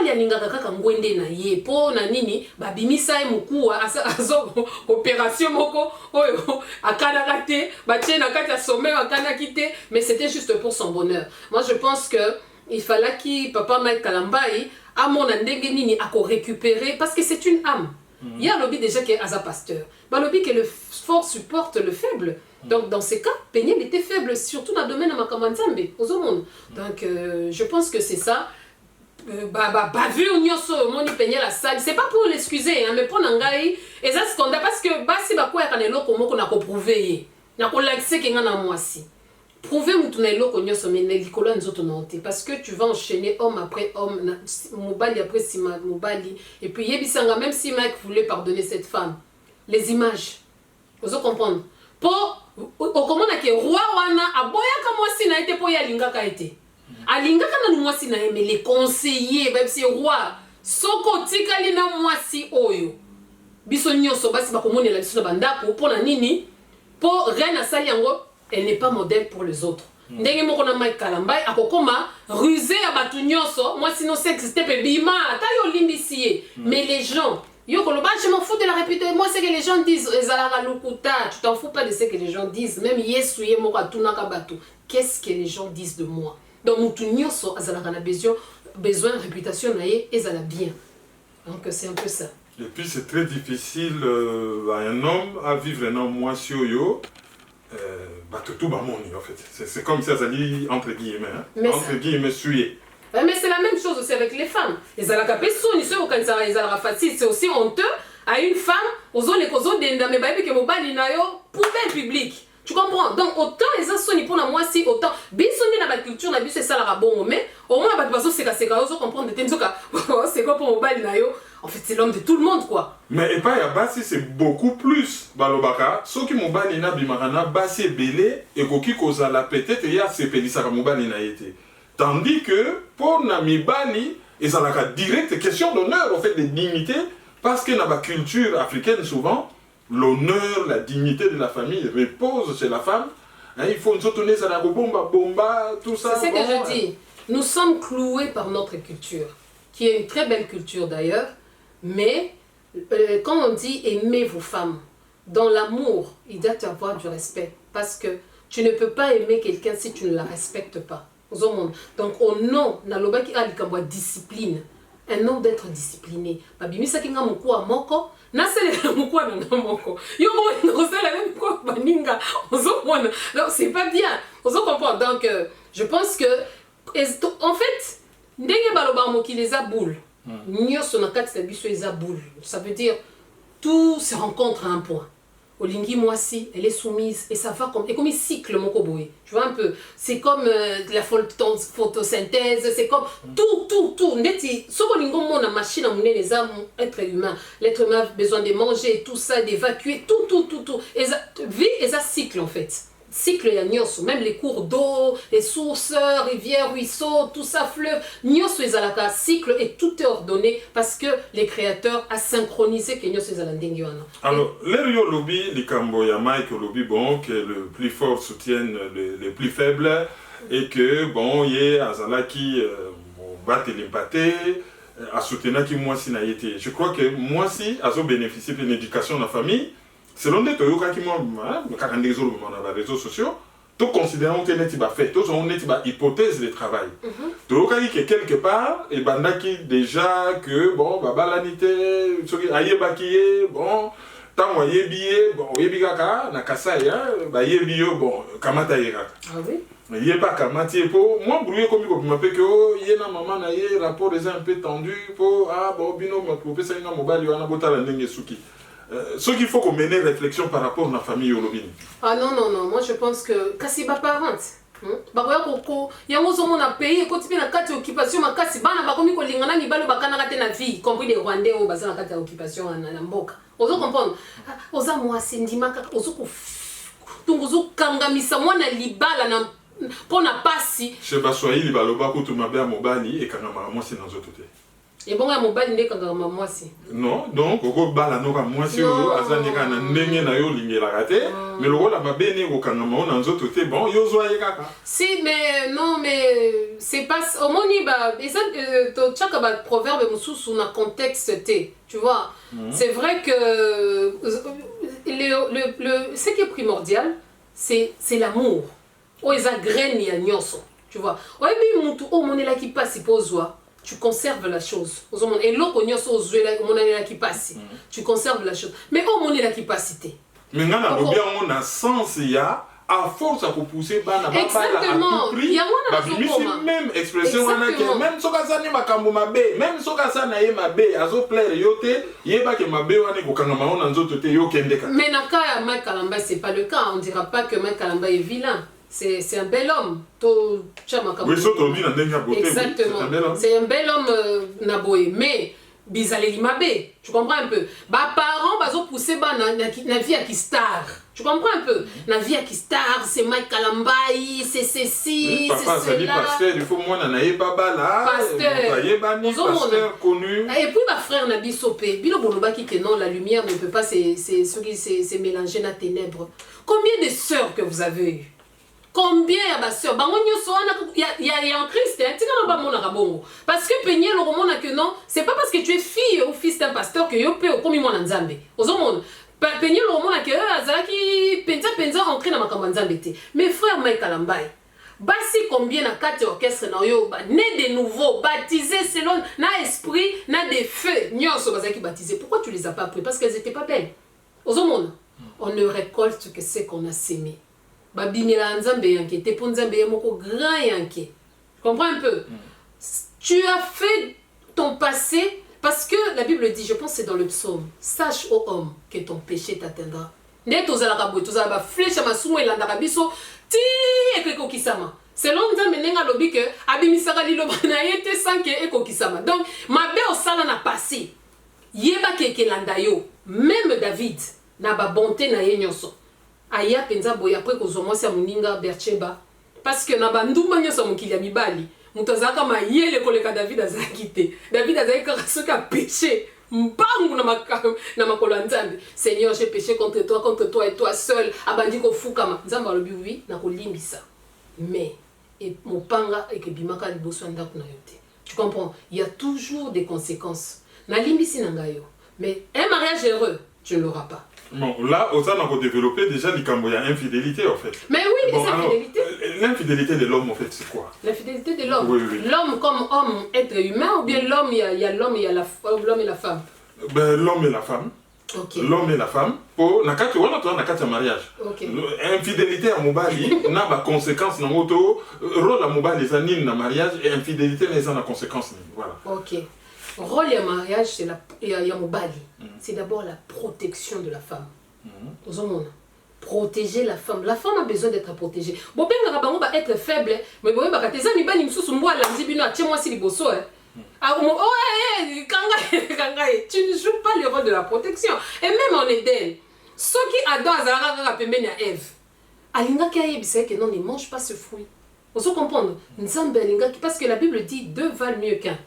alingaka kaka ngwende na ye po na nini babimisa ye mukuwa azo opération moko oyo akana kate batie na kati ya sommet akana kite, mais c'était juste pour son bonheur. Moi je pense que il fallait que papa Mike Kalambai à mon ndenge nini ako récupérer, parce que c'est une âme. Il y a lobby déjà qui est Asa pasteur. Bah lobby que le fort supporte le faible. Donc dans ces cas, Peniel était faible, surtout dans le domaine de Makamanzambe, aux hommes. Donc je pense que c'est ça. Vu au nyoso moni Peniel la salle, c'est pas pour l'excuser, hein, mais pour Nangai, et ça c'est parce que basi ba quoi kana loko moko na ko prouver, na ko l'accès que ngana mwasi. Prouver mutuna loko nyoso mais likolo nzoto nonte, parce que tu vas enchaîner homme après homme, mobali après sima mobali, et puis yebisanga même si Mike voulait pardonner cette femme, les images, vous comprendre. Pour comment na ke roi wana aboya ka mwasi na été pour ya linga ka été. Alinga kana mwasi na mais les conseillers même si roi soko tikali na mwasi oyo. Biso nyoso basi ba komonela biso na bandako pour na nini? Pour reine asali yango, elle n'est pas modèle pour les autres. Ndenge moko na Mike Kalambai akokoma rusé ya batu nyoso, moi sinon sexe c'était bima ta yo limbisié. Mais les gens yo koloba, je m'en fous de la réputation. Moi, c'est que les gens disent, tu t'en fous pas de ce que les gens disent. Même Yesu ye moko atunaka batu. Qu'est-ce que les gens disent de moi? Donc, mutu nyoso azalaka na besoin de réputation na ye ezala bien. Donc, c'est un peu ça. Et puis, c'est très difficile à un homme à vivre un homme moi yo. Tout bamoni en fait. C'est comme ça, ça dit entre guillemets. Hein? Entre guillemets, suyer. Mais c'est la même chose aussi avec les femmes. Les alakapesoni, ceux qui sont facile, c'est aussi honteux à une femme, aux autres denda mais baby que mobali na yo poubelle publique. Tu comprends? Donc autant les asoni pour moi si autant bisoni na ba culture na biso ça la bon mais au moins ba baso c'est aux comprendre de tenzoka. C'est quoi pour mobali na yo? En fait, c'est l'homme de tout le monde quoi. Mais et pas ya basi c'est beaucoup plus balobaka. Ceux qui mobali na bimarana basi belé et koki kozala peut-être ya sepelisa ka mobali na été. Tandis que pour Namibali, et ça a direct question d'honneur, au fait, de dignité, parce que dans la culture africaine, souvent, l'honneur, la dignité de la famille repose chez la femme. Hein, il faut nous soutenir ça, la bomba, tout ça. C'est ce que je dis. Nous sommes cloués par notre culture, qui est une très belle culture d'ailleurs, mais quand on dit aimez vos femmes, dans l'amour, il doit y avoir du respect, parce que tu ne peux pas aimer quelqu'un si tu ne la respectes pas. Donc au nom na lobaki alikambwa discipline, un homme d'être discipliné. Babimisa kinga mukua moko, na sele mukua na moko. Yo mo sele même quoi baninga. Donc c'est pas bien. On comprend. Donc je pense que en fait ndenge baloba moki les aboule. Nyoso na kati biso les aboule. Ça veut dire tout se rencontre à un point. Olingi Mwasi, elle est soumise et ça va comme un cycle mon koboé. Tu vois un peu, c'est comme la photosynthèse, c'est comme tout. Neti, so kolingo mon machine à mener les âmes, être humain. L'être humain a besoin de manger, tout ça, d'évacuer, tout. Et ça, vie et ça cycle en fait. Cycle ya nyoso, même les cours d'eau, les sources, rivières, ruisseaux, tout ça, fleuves, nyoso ezalaka cycle et tout est ordonné parce que les créateurs a synchronisé que nyoso ezalandenge wana. Alors, l'Erio lobby, les Camboya Mike lobby, bon, que le plus fort soutienne les plus faibles et que, bon, il y a Azalaki, batte l'impaté, à soutenir qui moi si n'a été. Je crois que moi si, a bénéficié d'une éducation dans la famille. Selon des toyoka qui m'ont, quand on les réseaux sociaux, tout considérant que n'est pas fait, tout on est pas hypothèse de travail. Donc que quelque part et bandaki déjà que bon baba lanité ce qui aïe bakié bon tant aïe billet bon yebi kaka na kasaya ba yebi yo bon kamata ira. Ah oui. Il n'est pas kamati pour moi brouiller comme il m'a fait que oh il y a maman na yé rapport des un peu tendu pour ah bon bino m'a trouvé ça ina mobile yo na botala ndenge suki. Ce qu'il faut qu'on mène réflexion par rapport à la famille Olobini. Ah non, non, non, moi je pense que Kasiba parente. Bakoya koko, yango zomo na pays, quand tu na kati occupation makasi bana bakomi ko lingana ni balo bakana kate na vie, compris les Rwandais au baza na kati occupation na mboka. Ozo comprendre. Oza moi sendima kaka ozo ko tunguzo kangamisa mwana libala na pona pasi. Chez Baswahili baloba ko tumabe a mobali et kangama moi c'est dans autre côté. Et bon, ya mobali ndé kangama moi si. Non, donc oko bala no ka moi si o azani kana ndenge na yo lingela kate, mais le rôle a mabene ko kangama dans autre côté bon yo zo aye kaka. Si mais non mais c'est pas au moni ba et ça to chaka ba proverbe mususu na contexte té, tu vois. C'est vrai que ce qui est primordial c'est l'amour. O eza graine ya nyonso, tu vois. O ebi mutu o monela ki passe pozwa. Tu conserves la chose. Et l'autre, qui passe. Tu conserves la chose. Mais au moment qui passe. Mais on a sens, il y a à force à pousser bana exactement. Il y a même expression même sokasani makambo mabe même sokasana ye mabe azo plaire yote yeba ke mabe wana ko kangama ona nzoto te yo kendeka. Mais dans le cas de Mike Kalamba, c'est pas le cas. On dira pas que Mike Kalamba est vilain. C'est un bel homme. Oui, exactement. C'est un bel homme Naboé. Mais, Bizaleli Mabé, tu comprends un peu? Bah, parents, bah, ont poussé bah, na vie à qui star. Tu comprends un peu? Na vie à qui star, c'est Mike Kalambaï, c'est ceci, c'est cela. Ça dit pasteur, il faut moi n'anaye pas là. Pasteur connu. Et puis, ma frère Nabi Sopé, Bilo Boloba qui que non, la lumière ne peut pas se mélanger dans la ténèbres. Combien de sœurs que vous avez eues? Combien il y a de sœurs? Il y a un Christ, parce que Peigné le roman que non, c'est pas parce que tu es fille ou fils d'un pasteur que tu peux comme moi en Zambie. Peigné le roman que Azaki penza entrer dans ma campagne. Mes frères Mike Kalambaï, basi combien na 4 orchestres na yo né de nouveau baptisés selon na esprit na des feux nyonso bazaki baptisés. Pourquoi tu les as pas pris? Parce qu'elles étaient pas belles. On ne récolte que ce qu'on a sémé. Babimila Nzambe yanke, te pour Nzambe yamoko grand yanke. Tu comprends un peu? Tu as fait ton passé parce que la Bible dit, je pense que c'est dans le psaume, sache ô homme que ton péché t'atteindra. Net aux alakabou, tous à la flèche à ma soumou et l'andarabiso, ti et que kokisama. Selon Nzambe nenga lobi que abimisaka lilo banaye te sanke et kokisama. Donc ma bé au sala na passé. Yeba keke landayo, même David na ba bonté na yenyonso. Aya penza boya après ko zomo sa muninga Bercheba parce que na banduma nyoso mukili ya mibali mutazaka ma yele koleka David azakite David azaka soka péché mpangu na makolo Nzambe. Seigneur, j'ai péché contre toi et toi seul. Abandi ko fukama Nzambe alobi oui na ko limbisa mais et mopanga et que bimaka liboso ndako na yote. Tu comprends? Il y a toujours des conséquences na limbisi na ngayo mais un mariage heureux tu ne l'auras pas. Bon, là, on a développé déjà l'infidélité infidélité en fait. Mais oui, bon, l'infidélité. L'infidélité de l'homme en fait, c'est quoi? L'infidélité de l'homme. Oui, oui. L'homme comme homme, être humain, ou bien l'homme, il y a l'homme, il y a l'homme et la femme. Ben, l'homme et la femme. Okay. L'homme et la femme. Pour on a mariage. Okay. Infidélité à Mobali n'a pas conséquence dans l'auto. Rôle à Mobali, ça n'a pas mariage et infidélité n'a pas conséquence. Voilà. Ok. Rôle et mariage, c'est c'est d'abord la protection de la femme. Protéger la femme. La femme a besoin d'être protégée. Bon, ben, va être faible, mais bon, ben, tes amis, ben, ils sont moi, là, tiens-moi, si les bossos, tu ne joues pas le rôle de la protection. Et même en Éden, ceux qui adorent Azara Pemenia Ève, Alinga qui a que non, ne mange pas ce fruit. Vous comprenez? Parce que la Bible dit deux valent mieux qu'un.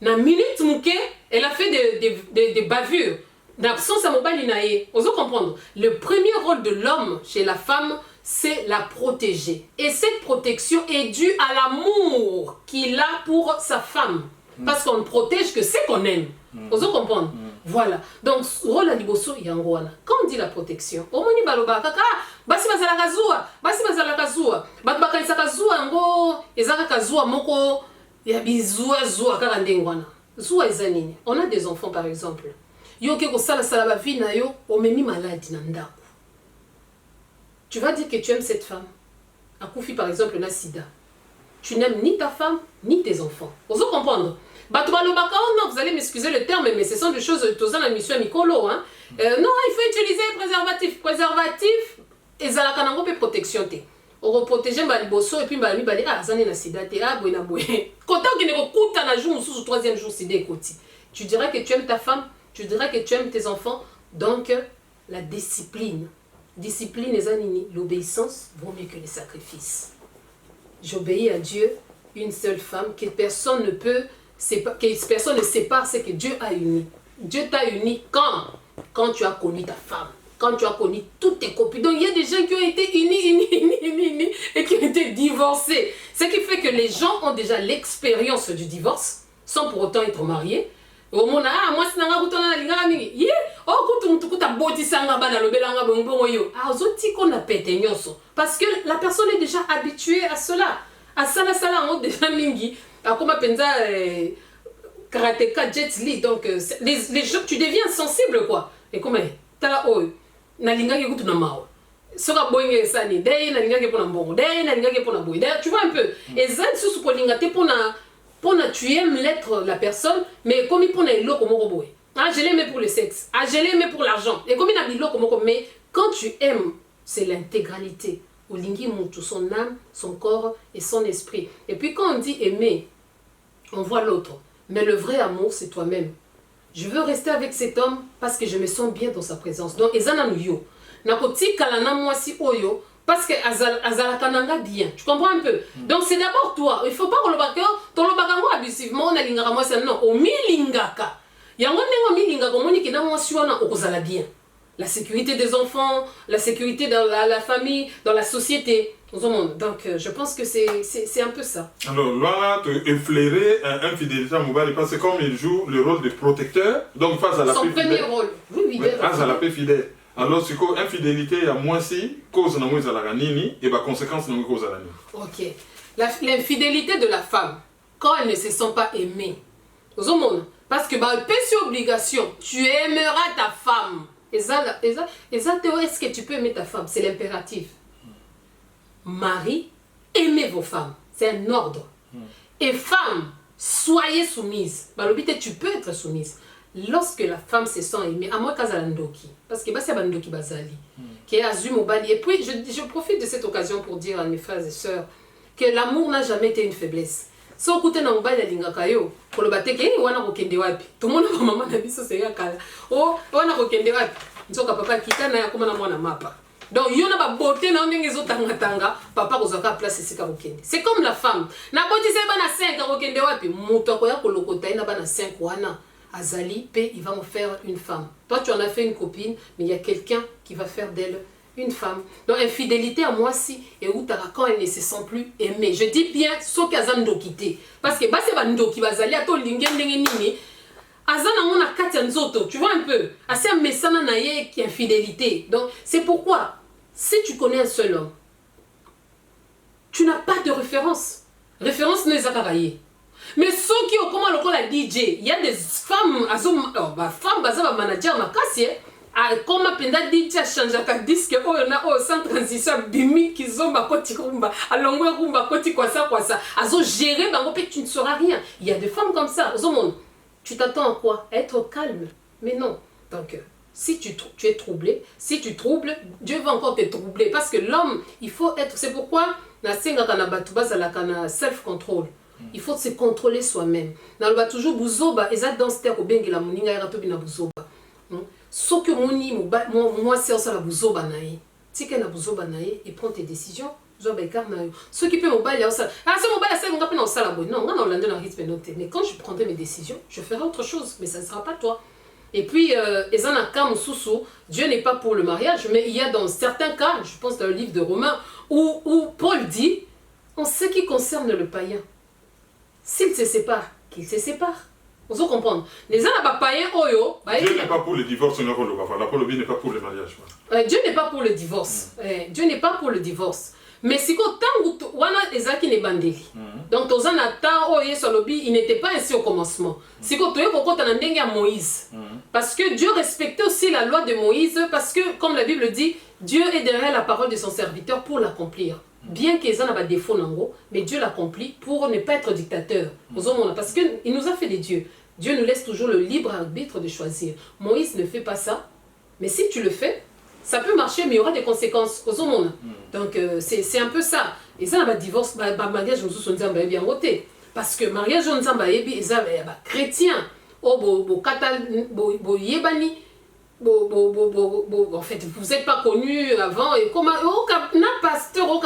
Na minute mouké, elle a fait des bavures. D'absence à mobile naïe. Vous comprendre? Le premier rôle de l'homme chez la femme, c'est la protéger. Et cette protection est due à l'amour qu'il a pour sa femme. Parce qu'on ne protège que ce qu'on aime. Vous comprenez? Voilà. Donc, rôle à liboso yangoana. Quand on dit la protection, au moni baloba kaka, basi bazala kazua, basi bazala kazua. Bat bakanisa kazua ngo, ezaka kazua moko ya bizua zua kaka ndengwana. Zua ezanini. On a des enfants par exemple. Yo ke ko sala sala ba vie na yo, o memi maladi na ndako. Tu vas dire que tu aimes cette femme. Akoufi par exemple na sida. Tu n'aimes ni ta femme, ni tes enfants. Vous comprenez? Non, vous allez m'excuser le terme, mais ce sont des choses dans la mission Mikolo. Hein. Non, il faut utiliser préservatif. Préservatif, et ça la peut protection. On va protéger les bosso et puis bah ah ça n'est pas sida ah buena buena. Quand on ne écoute un jour ou troisième jour sida écoute. Tu dirais que tu aimes ta femme, tu dirais que tu aimes tes enfants. Donc la discipline, l'obéissance vaut mieux que les sacrifices. J'obéis à Dieu, une seule femme que personne ne peut que personne ne sépare, c'est que Dieu a uni. Dieu t'a uni quand tu as connu ta femme, quand tu as connu toutes tes copines. Donc il y a des gens qui ont été unis et qui ont été divorcés. Ce qui fait que les gens ont déjà l'expérience du divorce sans pour autant être mariés. Au monde moi c'est nanga kutana na lingala mingi. Ye, kutu mtukuta boti sanga bana lobelanga bongo yo. Zoti qu'on a pété nyoso parce que la personne est déjà habituée à cela. À ça on déjà mingi. Comme penza karatéka Jet Li, donc les gens, tu deviens sensible quoi. Et comment tala oh na linga ke kutu na mao soka boyenge sani dai na linga ke pona mbongo dai na linga ke pona boy dai tu vois un peu et ça sous pour linga te pona tu aimes l'être la personne mais comme il pona elo comme boy je l'aime pour le sexe je l'aime pour l'argent et comme il a bilo comme mais quand tu aimes c'est l'intégralité au lingi mutu son âme son corps et son esprit. Et puis quand on dit aimer, on voit l'autre. Mais le vrai amour, c'est toi-même. Je veux rester avec cet homme parce que je me sens bien dans sa présence. Donc, ezana yo. Nakoti kalana moi si oyo parce que azala kananga bien. Tu comprends un peu? Donc, c'est d'abord toi. Il faut pas que le bakango abusivement on a lingaka moi ça non. O mi lingaka. Yango nengo mi lingaka moni kina moi si wana okozala bien. La sécurité des enfants, la sécurité dans la famille, dans la société. Donc, je pense que c'est un peu ça. Alors, là, tu effleurer infidélité à Mobali parce que comme il joue le rôle de protecteur, donc face à la paix fidèle. Son premier rôle. Oui, face à la paix fidèle. Alors, c'est quoi infidélité à moi si, cause na mouza la nini, et bah conséquence na cause la nini. Ok. L'infidélité de la femme, quand elle ne se sent pas aimée, parce que bah, c'est obligation, tu aimeras ta femme. Est-ce que tu peux aimer ta femme? C'est l'impératif. Mari, aimez vos femmes. C'est un ordre. Et femme, soyez soumise. Tu peux être soumise. Lorsque la femme se sent aimée, à moi, Kazalandoki, parce que c'est Bandoki Bazali, qui est Azum Obali. Et puis, je profite de cette occasion pour dire à mes frères et sœurs que l'amour n'a jamais été une faiblesse. So kute na mobali alingaka yo koloba te ke wana kokende wapi tout le monde va maman na biso se yakala wana kokende wapi nzoka papa kitana ya koma na mwana mapa donc yo na ba beauté na ndenge zo tanga papa kozaka place sika kokende c'est comme la femme na boti se bana 5 kokende wapi muto akoya kolokota ina bana 5 wana azali pe il va me faire une femme. Toi tu en as fait une copine mais il y a quelqu'un qui va faire d'elle une femme. Donc infidélité à moi si et où quand elle ne se sent plus aimée. Je dis bien ce qu'azando quitté parce que c'est bando qui va aller à ton lingen nini azana on a katia nzoto tu vois un peu assez mesana naie qui infidélité. Donc c'est pourquoi si tu connais un seul homme tu n'as pas de référence ne les a mais ceux qui ont comment le la DJ il y a des femmes femmes bazaba manager makasi comme penda DJ change ta disque sans transition bimi kizomba koti rumba alongwe rumba koti quoi ça azo gérer bango pe tu ne sauras rien. Il y a des femmes comme ça au monde. Tu t'attends à quoi? À être calme. Mais non. Donc si tu es troublé, si tu troubles, Dieu va encore te troubler parce que l'homme, il faut être, c'est pourquoi na senga kana batuba za la kana self control. Il faut se contrôler soi-même. Na ba toujours buzoba eza dans cette ko bengela muninga ya to bina buzoba. Ce que moi c'est ça la buzoba nae. Si que na buzoba nae et prends tes décisions, zoba karma. Ce qui peut mobile ya ça. C'est mobile ça nga pe na sala boy. Non, nga na olande na rythme noté. Mais quand je prendrai mes décisions, je ferai autre chose, mais ça ne sera pas toi. Et puis ezana kam susu, Dieu n'est pas pour le mariage, mais il y a dans certains cas, je pense dans le livre de Romains où Paul dit en ce qui concerne le païen, s'il se sépare, qu'ils se séparent. Vous comprenez? Les gens n'ont pas oyo. Dieu n'est pas pour le divorce, la Polobi n'est pas pour le mariage. Dieu n'est pas pour le divorce. Dieu n'est pas pour le divorce. Mais si tant wana ezaki ne bandeli. Donc aux en attend oye solobi, il n'était pas ainsi au commencement. Si ko toye kokota na ndenge ya Moïse. Parce que Dieu respectait aussi la loi de Moïse parce que comme la Bible dit, Dieu est derrière la parole de son serviteur pour l'accomplir. Bien qu'ils en aient des défauts nango, mais Dieu l'accomplit pour ne pas être dictateur. Parce qu'il nous a fait des dieux. Dieu nous laisse toujours le libre arbitre de choisir. Moïse ne fait pas ça, mais si tu le fais, ça peut marcher, mais il y aura des conséquences aux hommes. Donc c'est un peu ça. Et ça, le divorce, le mariage, nous bien voté. Parce que le mariage, nous sommes chrétiens. En fait, vous n'êtes pas connus avant. Et comme un pasteur,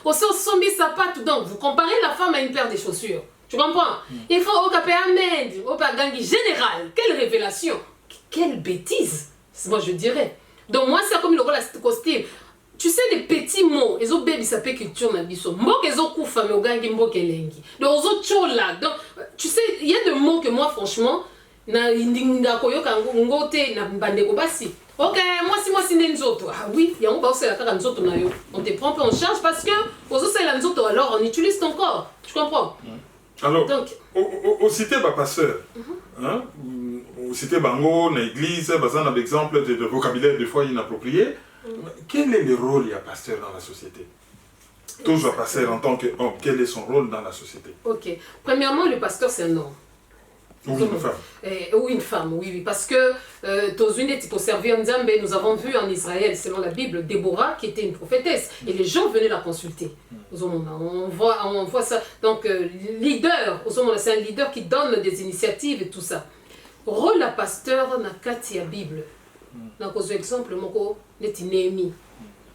aussi sombi sapat. Donc, vous comparez la femme à une paire de chaussures. Tu comprends? Il faut au Amen, au Pagangi général. Quelle révélation! Quelle bêtise! Moi, je dirais. Donc, moi, c'est comme le rôle de costume. Tu sais, des petits mots, ils ont baby sa culture na biso. Mbok ils ont koufa mais au gangi mbok elengi. Donc, ils ont chola. Donc, tu sais, il y a des mots que moi, franchement, na indinga koyoka ngote na mbande ko basi. Ok, moi si nzoto. Ah oui, il y a un baou c'est la kaka nzoto na yo. On te prend pas en charge parce que aux c'est la nzoto alors on utilise ton corps. Tu comprends? Alors, au cité ba pasteur, hein, au cité bango na église, bazan a l'exemple de vocabulaire des fois inapproprié. Quel est le rôle du pasteur dans la société? Toujours pasteur en tant qu'homme, quel est son rôle dans la société? Ok, premièrement le pasteur c'est un homme. Ou une femme. Ou une femme, oui, parce que dans une des types servir Nzambe, nous avons vu en Israël, selon la Bible, Déborah qui était une prophétesse, et les gens venaient la consulter. On voit ça. Donc, leader, c'est un leader qui donne des initiatives et tout ça. Rôle la pasteur na kati ya Bible. Donc, par exemple, moko neti Néhémie.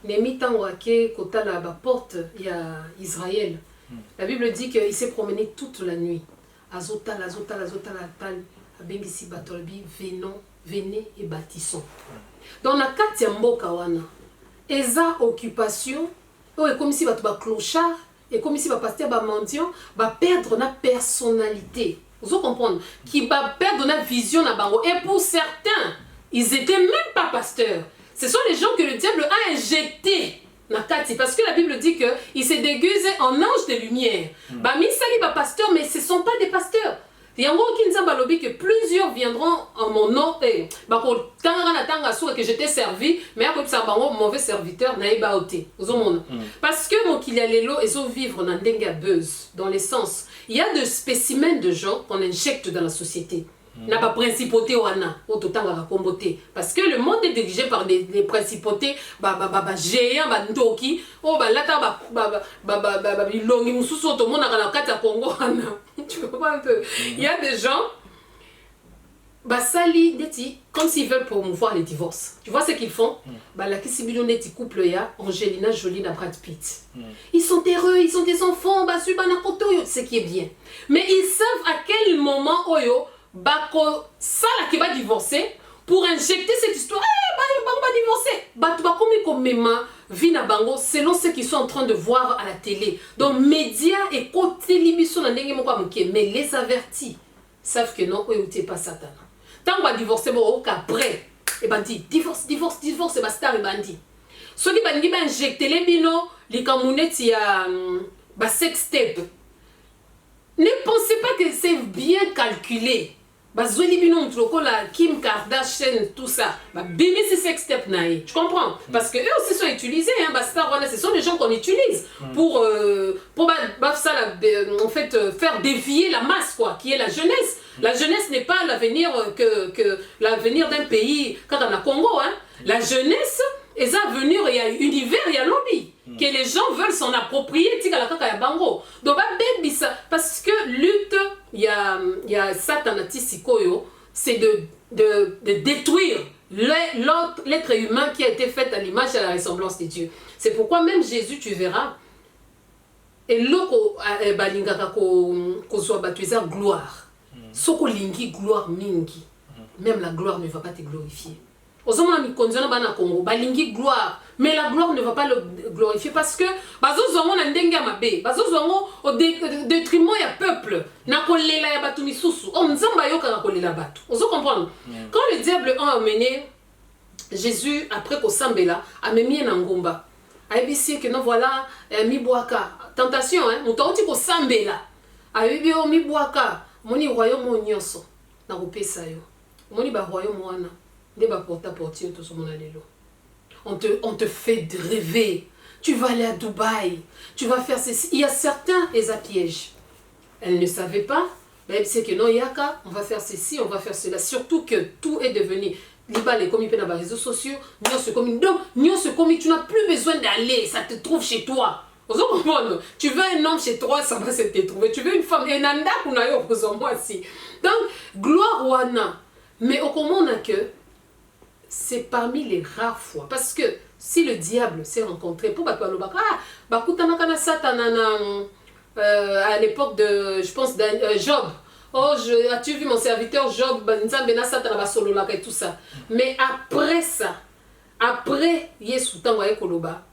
Néhémie tango ake kota la porte ya Israël. La Bible dit qu'il s'est promené toute la nuit. Azotala, abengisi batolbi, venez et bâtissons. Dans la carte ya mboka wana, eza occupation, et comme si ba clochard, et comme si ba pasteur ba mendiant, ba perdre na personnalité. Vous comprenez? Qui va perdre na vision na bango. Et pour certains, ils étaient même pas pasteurs. Ce sont les gens que le diable a injectés. Parce que la Bible dit qu'il s'est déguisé en ange de lumière. Pasteur, mais ce ne sont pas des pasteurs. Il y a que plusieurs viendront en mon nom. Que je t'ai servi, mais après ça, un mauvais serviteur. Parce que mon qu'il y a les lots, ils ont vivre dans dans les sens. Il y a des spécimens de gens qu'on injecte dans la société. N'a pas principauté wana ototanga komboté parce que le monde est dirigé par des principautés géants ndoki lata ilongi mususu otomona kana kata Congo wana. Tu comprends un peu? Il y a des gens basali neti comme s'ils veulent promouvoir les divorces. Tu vois ce qu'ils font? La kisibilio neti couple ya Angelina Jolie na Brad Pitt. Ils sont heureux, ils sont des enfants, ce qui est bien. Mais ils savent à quel moment oyo bako sala qui va divorcer pour injecter cette histoire. Va divorcer. Vina bango selon ce qu'ils sont en train de voir à la télé. Donc médias et côté l'émission mais les avertis savent que non, t'es pas Satan. Tant qu'on va divorcer après et bandi divorce et basta et bandi. Ceux qui bandi va injecter les bino les kamounettes ya sex tape. Ne pensez pas que c'est bien calculé. Kim Kardashian, tout ça. Bimi c'est sex step naï. Tu comprends? Parce que eux aussi sont utilisés. Ce sont des gens qu'on utilise pour en fait, faire dévier la masse, quoi, qui est la jeunesse. La jeunesse n'est pas l'avenir que l'avenir d'un pays quand on a Congo. Hein. La jeunesse est à venir, il y a univers, il y a lobby. Que les gens veulent s'en approprier, donc parce que lutte, il y a Satanati Sikoyo, c'est de détruire l'être humain qui a été fait à l'image et à la ressemblance de Dieu. C'est pourquoi même Jésus, tu verras, et l'oko balingaka ko soit baptisé gloire. Soko lingi gloire mingi, même la gloire ne va pas te glorifier. Balingi gloire, mais la gloire ne va pas le glorifier parce que au détriment du peuple, na kolela ya batu la bateau. Vous comprenez? Quand le diable a amené Jésus, après qu'au Sambela, a mis un ngomba. A dit que non, voilà, mi boaka. Tentation, hein? Nous t'avons dit qu'au Sambela. A dit que mi boaka. Moni royaume mon nyoso. Na coupé ça yo. Moni ba royaume wana. Ne ba porta portier tout ce monde allélo. On te fait rêver. Tu vas aller à Dubaï. Tu vas faire ceci. Il y a certains, les pièges. Elle ne savait pas. Mais c'est que non, yaka, on va faire ceci, on va faire cela. Surtout que tout est devenu. Les commis dans les réseaux sociaux. Tu n'as plus besoin d'aller. Ça te trouve chez toi. Tu veux un homme chez toi, ça va se te trouver. Tu veux une femme, et nanda kunayo moi aussi. Donc, gloire wana. Mais au comment on a que c'est parmi les rares fois. Parce que si le diable s'est rencontré, pour à l'époque de, je pense, Job. Oh, as-tu vu mon serviteur Job, et tout ça. Mais après ça, après Yesu Tangoye Koloba,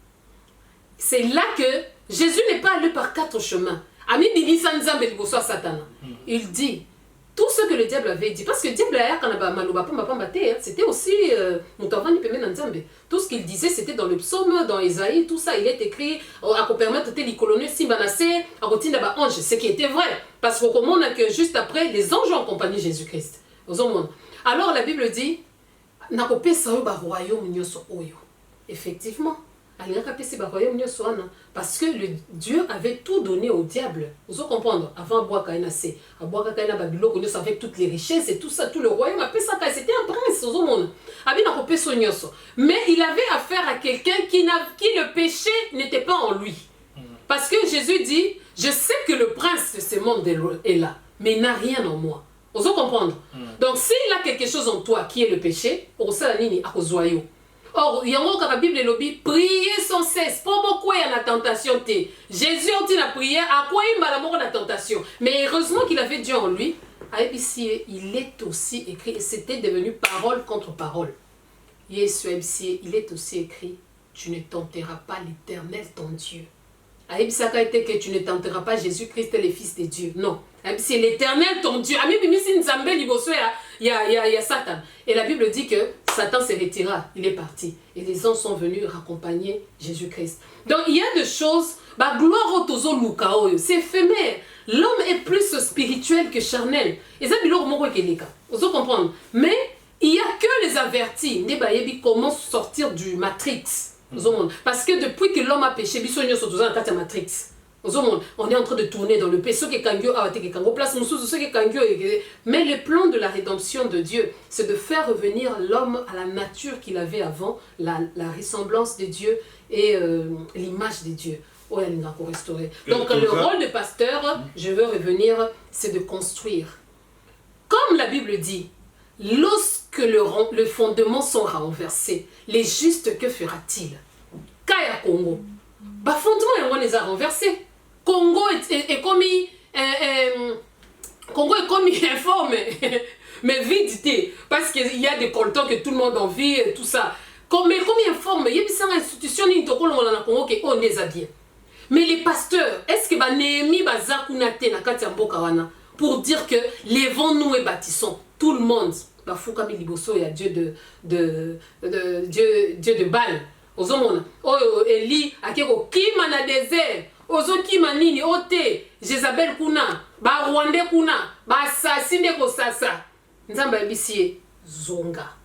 c'est là que Jésus n'est pas allé par 4 chemins. Il dit tout ce que le diable avait dit. Parce que le diable, c'était aussi tout ce qu'il disait, c'était dans le psaume, dans Isaïe, tout ça, il est écrit à permettre de les colonies ce qui était vrai. Parce qu'au moment que juste après, les anges ont accompagné Jésus-Christ. Alors la Bible dit, effectivement, parce que le Dieu avait tout donné au diable. Vous comprenez? Avant avec toutes les richesses et tout ça, tout le royaume, c'était un prince. Mais il avait affaire à quelqu'un qui le péché n'était pas en lui. Parce que Jésus dit, je sais que le prince de ce monde est là, mais il n'a rien en moi. Vous comprenez? Donc s'il a quelque chose en toi qui est le péché, or, il y a la Bible lobby, priez sans cesse. Pour beaucoup, il y a la tentation. Jésus a dit la prière, à quoi il m'a l'amour la tentation. Mais heureusement qu'il avait Dieu en lui. Il est aussi écrit, et c'était devenu parole contre parole. Il est aussi écrit, tu ne tenteras pas l'Éternel ton Dieu. Que tu ne tenteras pas Jésus-Christ, le Fils de Dieu. Non. C'est l'Éternel ton Dieu. Il y a Satan. Et la Bible dit que Satan se retira, il est parti. Et les anges sont venus raccompagner Jésus-Christ. Donc il y a des choses, gloire au Lukao, c'est éphémère. L'homme est plus spirituel que charnel. Et ça, vous comprenez? Mais il n'y a que les avertis. Comment sortir du Matrix. Parce que depuis que l'homme a péché, Matrix. On est en train de tourner dans le péché. Mais le plan de la rédemption de Dieu, c'est de faire revenir l'homme à la nature qu'il avait avant, la ressemblance de Dieu et l'image de Dieu. Donc le rôle de pasteur, je veux revenir, c'est de construire. Comme la Bible dit, lorsque le fondement sera renversé, les justes, que fera-t-il? Kaya Congo. Fondement, on les a renversés. Congo est comme informe, mais vide, parce qu'il y a des cantons que tout le monde envie et tout ça. Mais comme informe, il y a des institutions qui on les a bien. Mais les pasteurs, est-ce que Néhémie Bazakunate na Katia Mbokawana pour dire que lèvons-nous et bâtissons tout le monde? Fukami Liboso, il y a Dieu de Baal. Ozomona, Eli, Akeko, Kima na désert. Ozo Kima nini, Ote, Jézabel Kuna, Rwandais Kuna, Assassine Kosasa. Nzamba Ebisie, Zonga.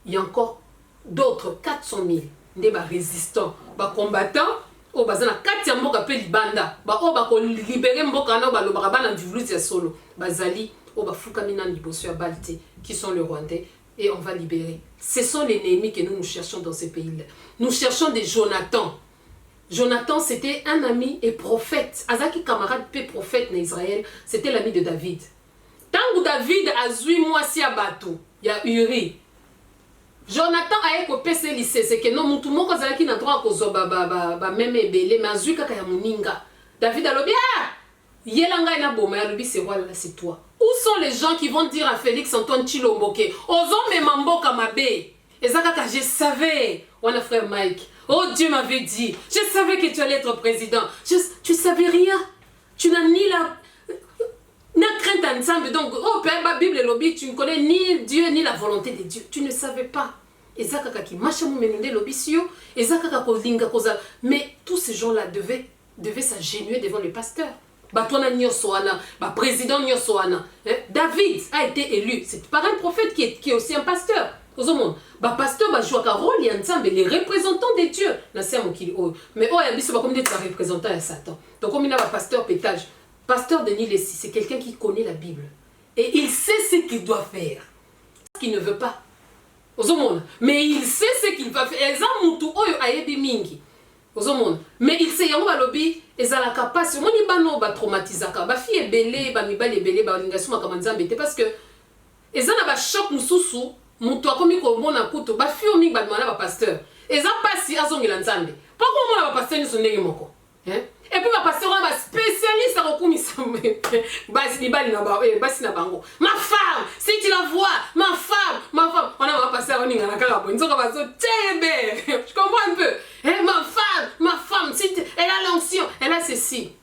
Il y a encore d'autres 400 000 des résistants, combattants. O bazana kati ya mboka pe libanda ba o ba ko libérer mboka na ba lo ba na divuluti ya solo bazali o ba fukami na liboso ya balte qui sont le Rwandais et on va libérer. Ce sont les Néhémies que nous cherchons dans ces pays-là. Nous cherchons des Jonathan. Jonathan, c'était un ami et prophète. Azaki camarade pe prophète en Israël, c'était l'ami de David. Tant que David a zui moisi à bateau, il y a Uri. Jonathan a été au PC lycée, c'est que non, mutu moko zalaki na droit ko zo même ebele mais azui kaka ya muninga. David a lobi yelanga ina boma ya lobi c'est voilà, c'est toi. Où sont les gens qui vont dire à Félix Antoine Chilomboke, ozo me mamboka mabe. Ezaka je savais, wana frère Mike. Oh Dieu m'avait dit, je savais que tu allais être président. Tu savais rien. Tu n'as ni la crainte ensemble. Donc, oh, Père, la Bible et lobby, tu ne connais ni Dieu ni la volonté de Dieu. Tu ne savais pas. Mais tous ces gens-là devaient s'agenouiller devant le pasteur. Président David a été élu. C'est par un prophète qui est aussi un pasteur. Pasteur joue un rôle les représentants de Dieu. Mais oh, il y a comme des représentants à Satan. Donc, comme il y a un pasteur pétage, pasteur Denis Lessi, c'est quelqu'un qui connaît la Bible. Et il sait ce qu'il doit faire. Ce qu'il ne veut pas. Mais il sait ce qu'il va faire. Mais il sait yango balobi ezala capable moni bano ba traumatisaka ba fille ebele ba mibali ebele ba lingasuma kama nzambe parce que ezana ba choc mususu mutu akomi ko mona kuto ba fille omi ba mwana ba pasteur eza pasi azongela nzambe poko mona ba pasteur ni sondenge moko et puis ba pasteur ba spécialiste à rekumisa basi libali na ba basi na bango ma femme si tu la vois ma femme on a ba pasteur on ngana kala bo nzoka ba zo tebe je comprends un peu ma femme si elle a l'onction elle a ceci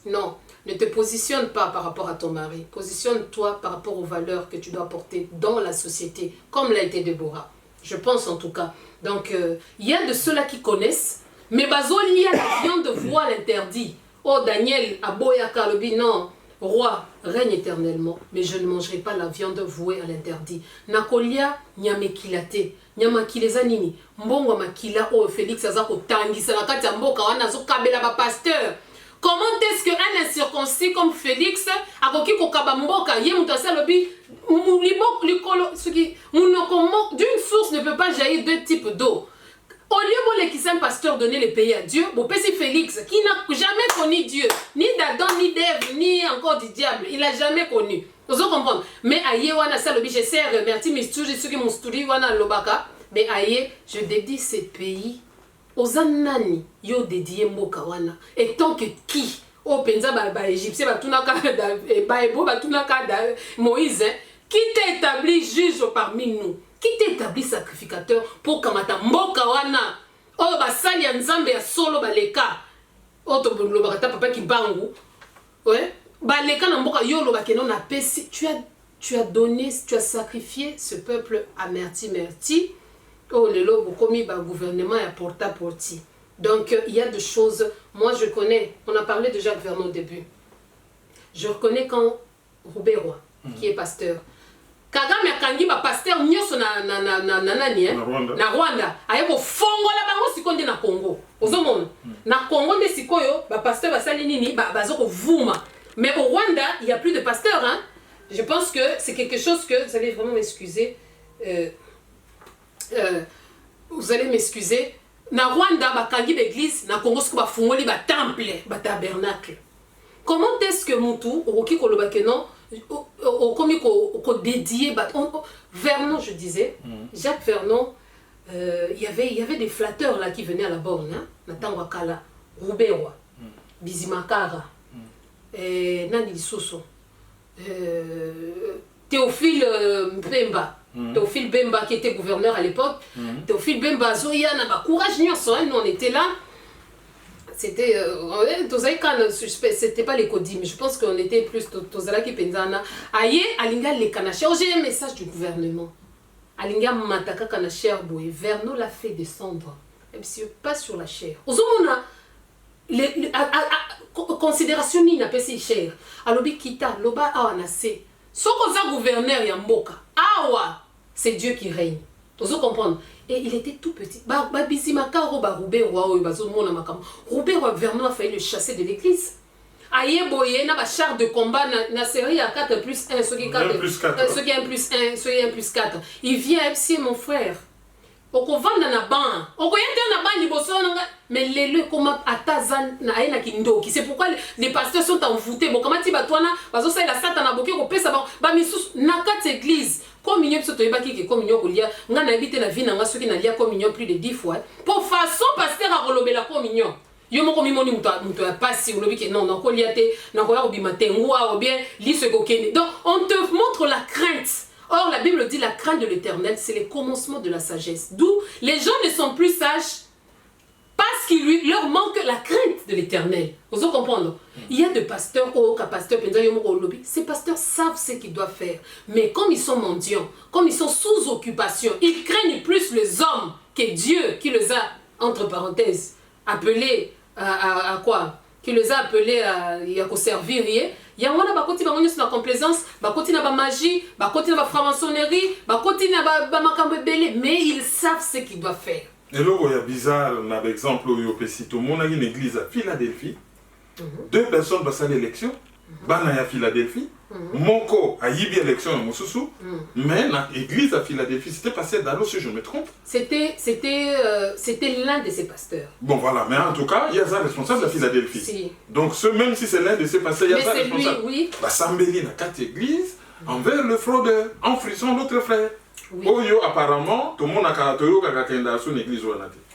non ne te positionne pas par rapport à ton mari positionne-toi par rapport aux valeurs que tu dois porter dans la société comme l'a été Déborah je pense en tout cas donc il y a de ceux-là qui connaissent mais il y a la viande voile interdit. Oh Daniel, Aboya Kalobi, non, roi, règne éternellement, mais je ne mangerai pas la viande vouée à l'interdit. Nakolia, nyamekilate, nyamakileza nini, mbongo makila, oh Félix Azako tangi, salakati amboka, wana zo kabela ba pasteur. Comment est-ce qu'un incirconcis comme Félix a koki kokaba mboka, ye mutasa lobi, d'une source ne peut pas jaillir deux types d'eau. Au lieu de un pasteur donner les pays à Dieu, bon, c'est Félix qui n'a jamais connu Dieu, ni d'Adam, ni d'Ève, ni encore du diable. Il n'a jamais connu. Vous comprenez? Mais aïe, wana salobi, je sais, merci, mais je suis qui m'ont studié, wana lobaka. Mais aïe, je dédie ces pays aux anani, yo dédié mboka wana. Et tant que qui? Oh, penza ba égyptien, ba tunaka ba ebo, ba tunaka Moïse, qui t'a établi juge parmi nous? Qui t'établit sacrificateur pour kamata mboka wana oh basali ya nzambe ya solo baleka oh to lobaka papa ki bangu ouais baleka na mboka yo lobaka non na pesi tu as donné tu as sacrifié ce peuple à merti oh lelo bokomi ba gouvernement ya porta porti donc il y a des choses moi je connais on a parlé de Jacques Vernon au début je reconnais quand Robert Roy qui est pasteur Kagame akangi ba pasteur nyoso na Rwanda ayeko fongola bango sikonde na Congo ozomona na Congo nde sikoyo ba pasteur basali nini bazoko vuma mais au Rwanda il y a plus de pasteurs hein je pense que c'est quelque chose que vous allez vraiment m'excuser vous allez m'excuser na Rwanda bakangi l'église na Congo siko ba fongoli ba temple ba tabernacle comment est-ce que mutu okoki koloba que non au dédié Vernon je disais Jacques Vernon il y avait des flatteurs là qui venaient à la borne hein Natangwa Kala Ruberwa Bizimakara Nani Lisuso Théophile Bemba Théophile Bemba qui était gouverneur à l'époque Théophile Bemba Zoyana ba courage nous on était là c'était c'était pas les codis mais je pense qu'on était plus tozala qui penzana aye alinga les kanachers j'ai un message du gouvernement alinga mataka kanacher boy Vernon l'a fait descendre même si pas sur la chair ozomona les considération ni na pesi cher alobi kita loba awana se sokoza gouverneur ya mboka awa c'est Dieu qui règne ozo comprendre. Et il était tout petit. Robert Vernon a failli le chasser de l'église. Aïe boye na ba char de combat na série à 4 plus 1 ceux qui 4 ceux qui 1 plus 1 ceux qui 1 plus 4. Il vient MC mon frère. Oko vanda na ban. Oko yente na ban liboso na mais les comme atazan na aina kindoki. C'est pourquoi les pasteurs sont envoûtés. Bon comment ti batwana bazo ça la satan na boké ko pesa ba misus na 4 églises. Communion biso toyebaki ke communion kolia nga na habité na vie na nga soki na lia communion plus de 10 fois pour façon pasteur a relobela communion yo moko mimoni muto ya pasi ulobi ke non na kolia te na koya obima tengua ou bien li ce kokene donc on te montre la crainte. Or la Bible dit la crainte de l'Éternel c'est le commencement de la sagesse d'où les gens ne sont plus sages pas parce qu'il leur manque la crainte de l'éternel. Vous comprenez? Il y a des pasteurs, ces pasteurs savent ce qu'ils doivent faire. Mais comme ils sont mendiants, comme ils sont sous occupation, ils craignent plus les hommes que Dieu qui les a, entre parenthèses, appelés à quoi? Qui les a appelés à servir. Il y a la complaisance, la magie, la franc-maçonnerie, mais ils savent ce qu'ils doivent faire. Et là, il y a bizarre, par exemple, au Yopesito, mon une église à Philadelphie, deux personnes passent à l'élection, Bana à Philadelphie, Moko a Yibi élection à Moussousou, mais l'église à Philadelphie, c'était passé d'Allo, si je me trompe. C'était l'un de ses pasteurs. Bon, voilà, mais en tout cas, il y a ça responsable à Philadelphie. Si. Donc, même si c'est l'un de ses pasteurs, il y a ça responsable. Lui, oui. Bah, Sambeli n'a quatre églises envers le fraudeur, en frissant l'autre frère. Oui. Oyo, apparemment, tout le monde a caractérisé son église.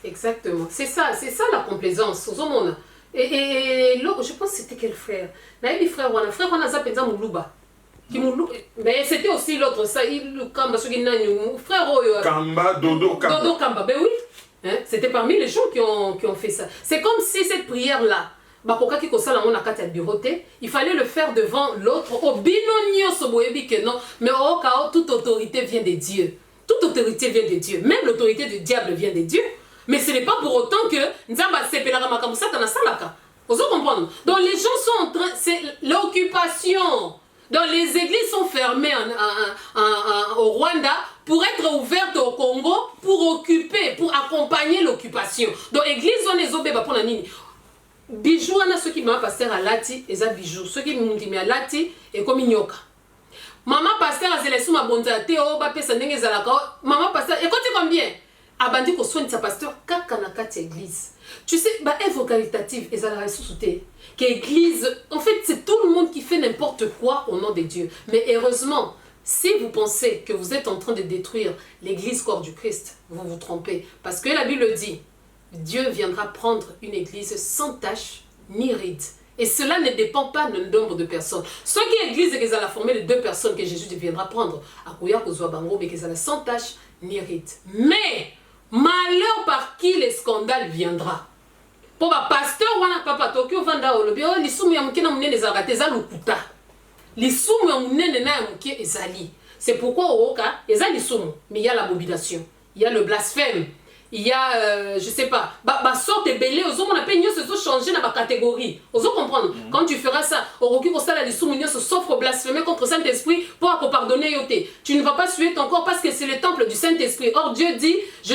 Exactement. C'est ça la complaisance. Et l'autre, je pense que c'était quel frère? Naïbi frère Wana ça pensa Moulouba. Mais c'était aussi l'autre, ça, il Kamba frère Oyo. Kamba, Dodo Kamba. Dodo Kamba, ben oui. Hein? C'était parmi les gens qui ont fait ça. C'est comme si cette prière-là, il fallait le faire devant l'autre. Mais au cas où toute autorité vient de Dieu. Toute autorité vient de Dieu. Même l'autorité du diable vient de Dieu. Mais ce n'est pas pour autant que vous comprenez? Donc les gens sont en train, c'est l'occupation. Donc les églises sont fermées au Rwanda pour être ouvertes au Congo, pour occuper, pour accompagner l'occupation. Donc l'église on les obéit pour la nini. Bijoux, on a ceux qui m'ont pasteur à Lati, et ça bijoux. Ceux qui m'ont dit à Lati, et comme Nyoka. Maman pasteur a zélé sous ma bonne théo, bapé sa n'engé zalaka. Maman pasteur, écoutez combien? Abandi ko soigne sa pasteur, kakanakati église. Tu sais, bah, œuvre caritative, et ça la ressourceté. Qu'église, en fait, c'est tout le monde qui fait n'importe quoi au nom de Dieu. Mais heureusement, si vous pensez que vous êtes en train de détruire l'église corps du Christ, vous vous trompez. Parce que la Bible dit, Dieu viendra prendre une église sans tache ni ride. Et cela ne dépend pas du nombre de personnes. Ce qui est l'église, c'est qu'elle a formé les deux personnes que Jésus viendra prendre. À Kouya, Kozwa, Bango, mais qu'elle a sans tache ni ride. Mais, malheur par qui le scandale viendra. Pour le pasteur, on a papa Tokyo Vanda Olobio, les soumous yamkina mouné les aratés, l'okuta. Les soumous yamouné les naïmouké et zali. C'est pourquoi au Oka, il y a les soumous, mais il y a l'abomination, il y a le blasphème. Il y a, je sais pas, sorte de belé, on appelle nous se changer dans ma catégorie. Vous comprendre? Quand tu feras ça, au recours au salaire des sous-millions se s'offre blasphémer contre Saint-Esprit pour pardonner yoté. Tu ne vas pas suer ton corps parce que c'est le temple du Saint-Esprit. Or, Dieu dit, je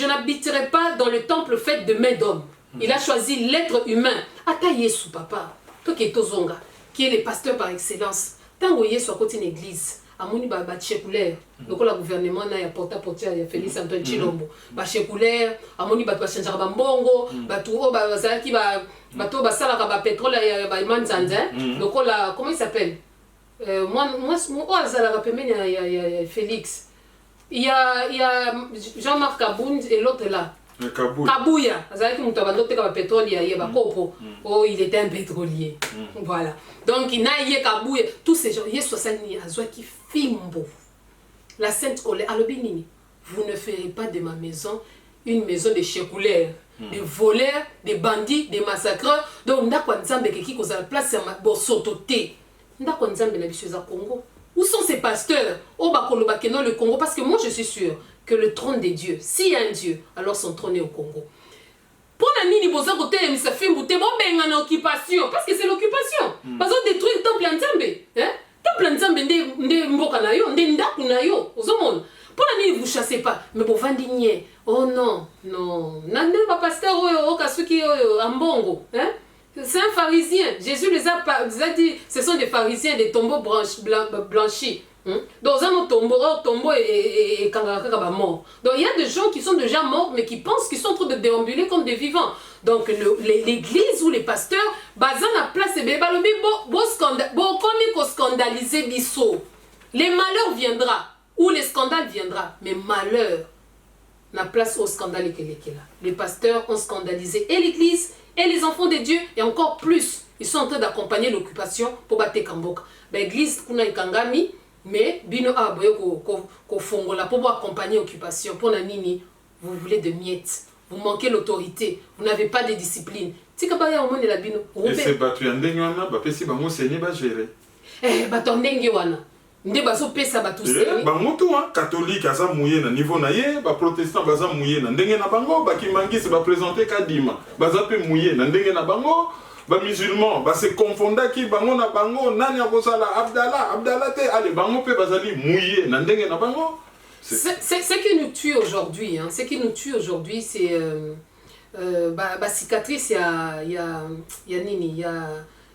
n'habiterai pas dans le temple fait de main d'homme. Il a choisi l'être humain. Ata Yesu, papa, toi qui es Tozonga, qui est le pasteur par excellence. Tant que Yesu a côté une église. Amoni ba tchekulaire donc le gouvernement na ya porte-à-porte ya Félix Antoine Chilombo ba tchekulaire amoni ba changer ba mbongo ba tout ba zaki ba to ba sala ba pétrole ya ba manzanza donc la comment il s'appelle moi zala pemeni ya Félix il y a Jean-Marc Kabound et l'autre là Kabouya, oh, il était un pétrolier. Voilà. Donc, il n'a pas Kabouya. Tous ces gens, il y a 60 qui fimbo. La Sainte Colère, vous ne ferez pas de ma maison une maison de chécoulaires, de voleurs, de bandits, de massacreurs. Donc, on a quoi nzambe qui cause la place à ma bosototé. On a quoi nzambe na bicheza Congo. Où sont ces pasteurs? Au Bakolobakeno le Congo, parce que moi je suis sûr que le trône de Dieu, s'il y a un Dieu, alors son trône est au Congo. Pour la nini boza côté ça fait mouté bon ben en occupation parce que c'est l'occupation. Parce qu'on détruit le temple Nzambe, hein? Temple Nzambe ndé mboka na yo, ndé ndaku na yo, ozomona. Pour la nini vous chassez pas, mais pour vandigner. Oh non, non. Nande ba pasteur oyo okasuki oyo ambongo, hein? C'est un pharisien. Jésus les a dit, ce sont des pharisiens, des tombeaux blanchis. Dans un autre tombeau et kangaka mort. Donc il y a des gens qui sont déjà morts mais qui pensent qu'ils sont en train de déambuler comme des vivants. Donc l'église ou les pasteurs, bazan la place et bebalobi bo scandaliser biso. Les malheurs viendra ou les scandales viendra, mais malheur la place au scandale qui est là. Les pasteurs ont scandalisé et l'église et les enfants de Dieu et encore plus, ils sont en train d'accompagner l'occupation pour battre Kamboka. L'église kuna ikangami mais bino aboye ko fongola pour accompagner l'occupation pour la nini vous voulez de miettes vous manquez l'autorité, vous n'avez pas de discipline. Et c'est battu en dengue, si bango saigné, va gérer. Batondenge wana. Nde baso pesa batu saigné. Bango catholique aza mouillé na niveau na ye, ba protestant baza mouillé na ndenge na bango, ba kimangis ba présenter kadima, baza pe mouillé na ndenge na bango. Les musulmans, se confondent qui bango na bango, nani akosala Abdallah te, allez bango pe bazali mouillé na ndenge na bango. Ce qui nous tue aujourd'hui, ce qui nous tue aujourd'hui, c'est cicatrice, il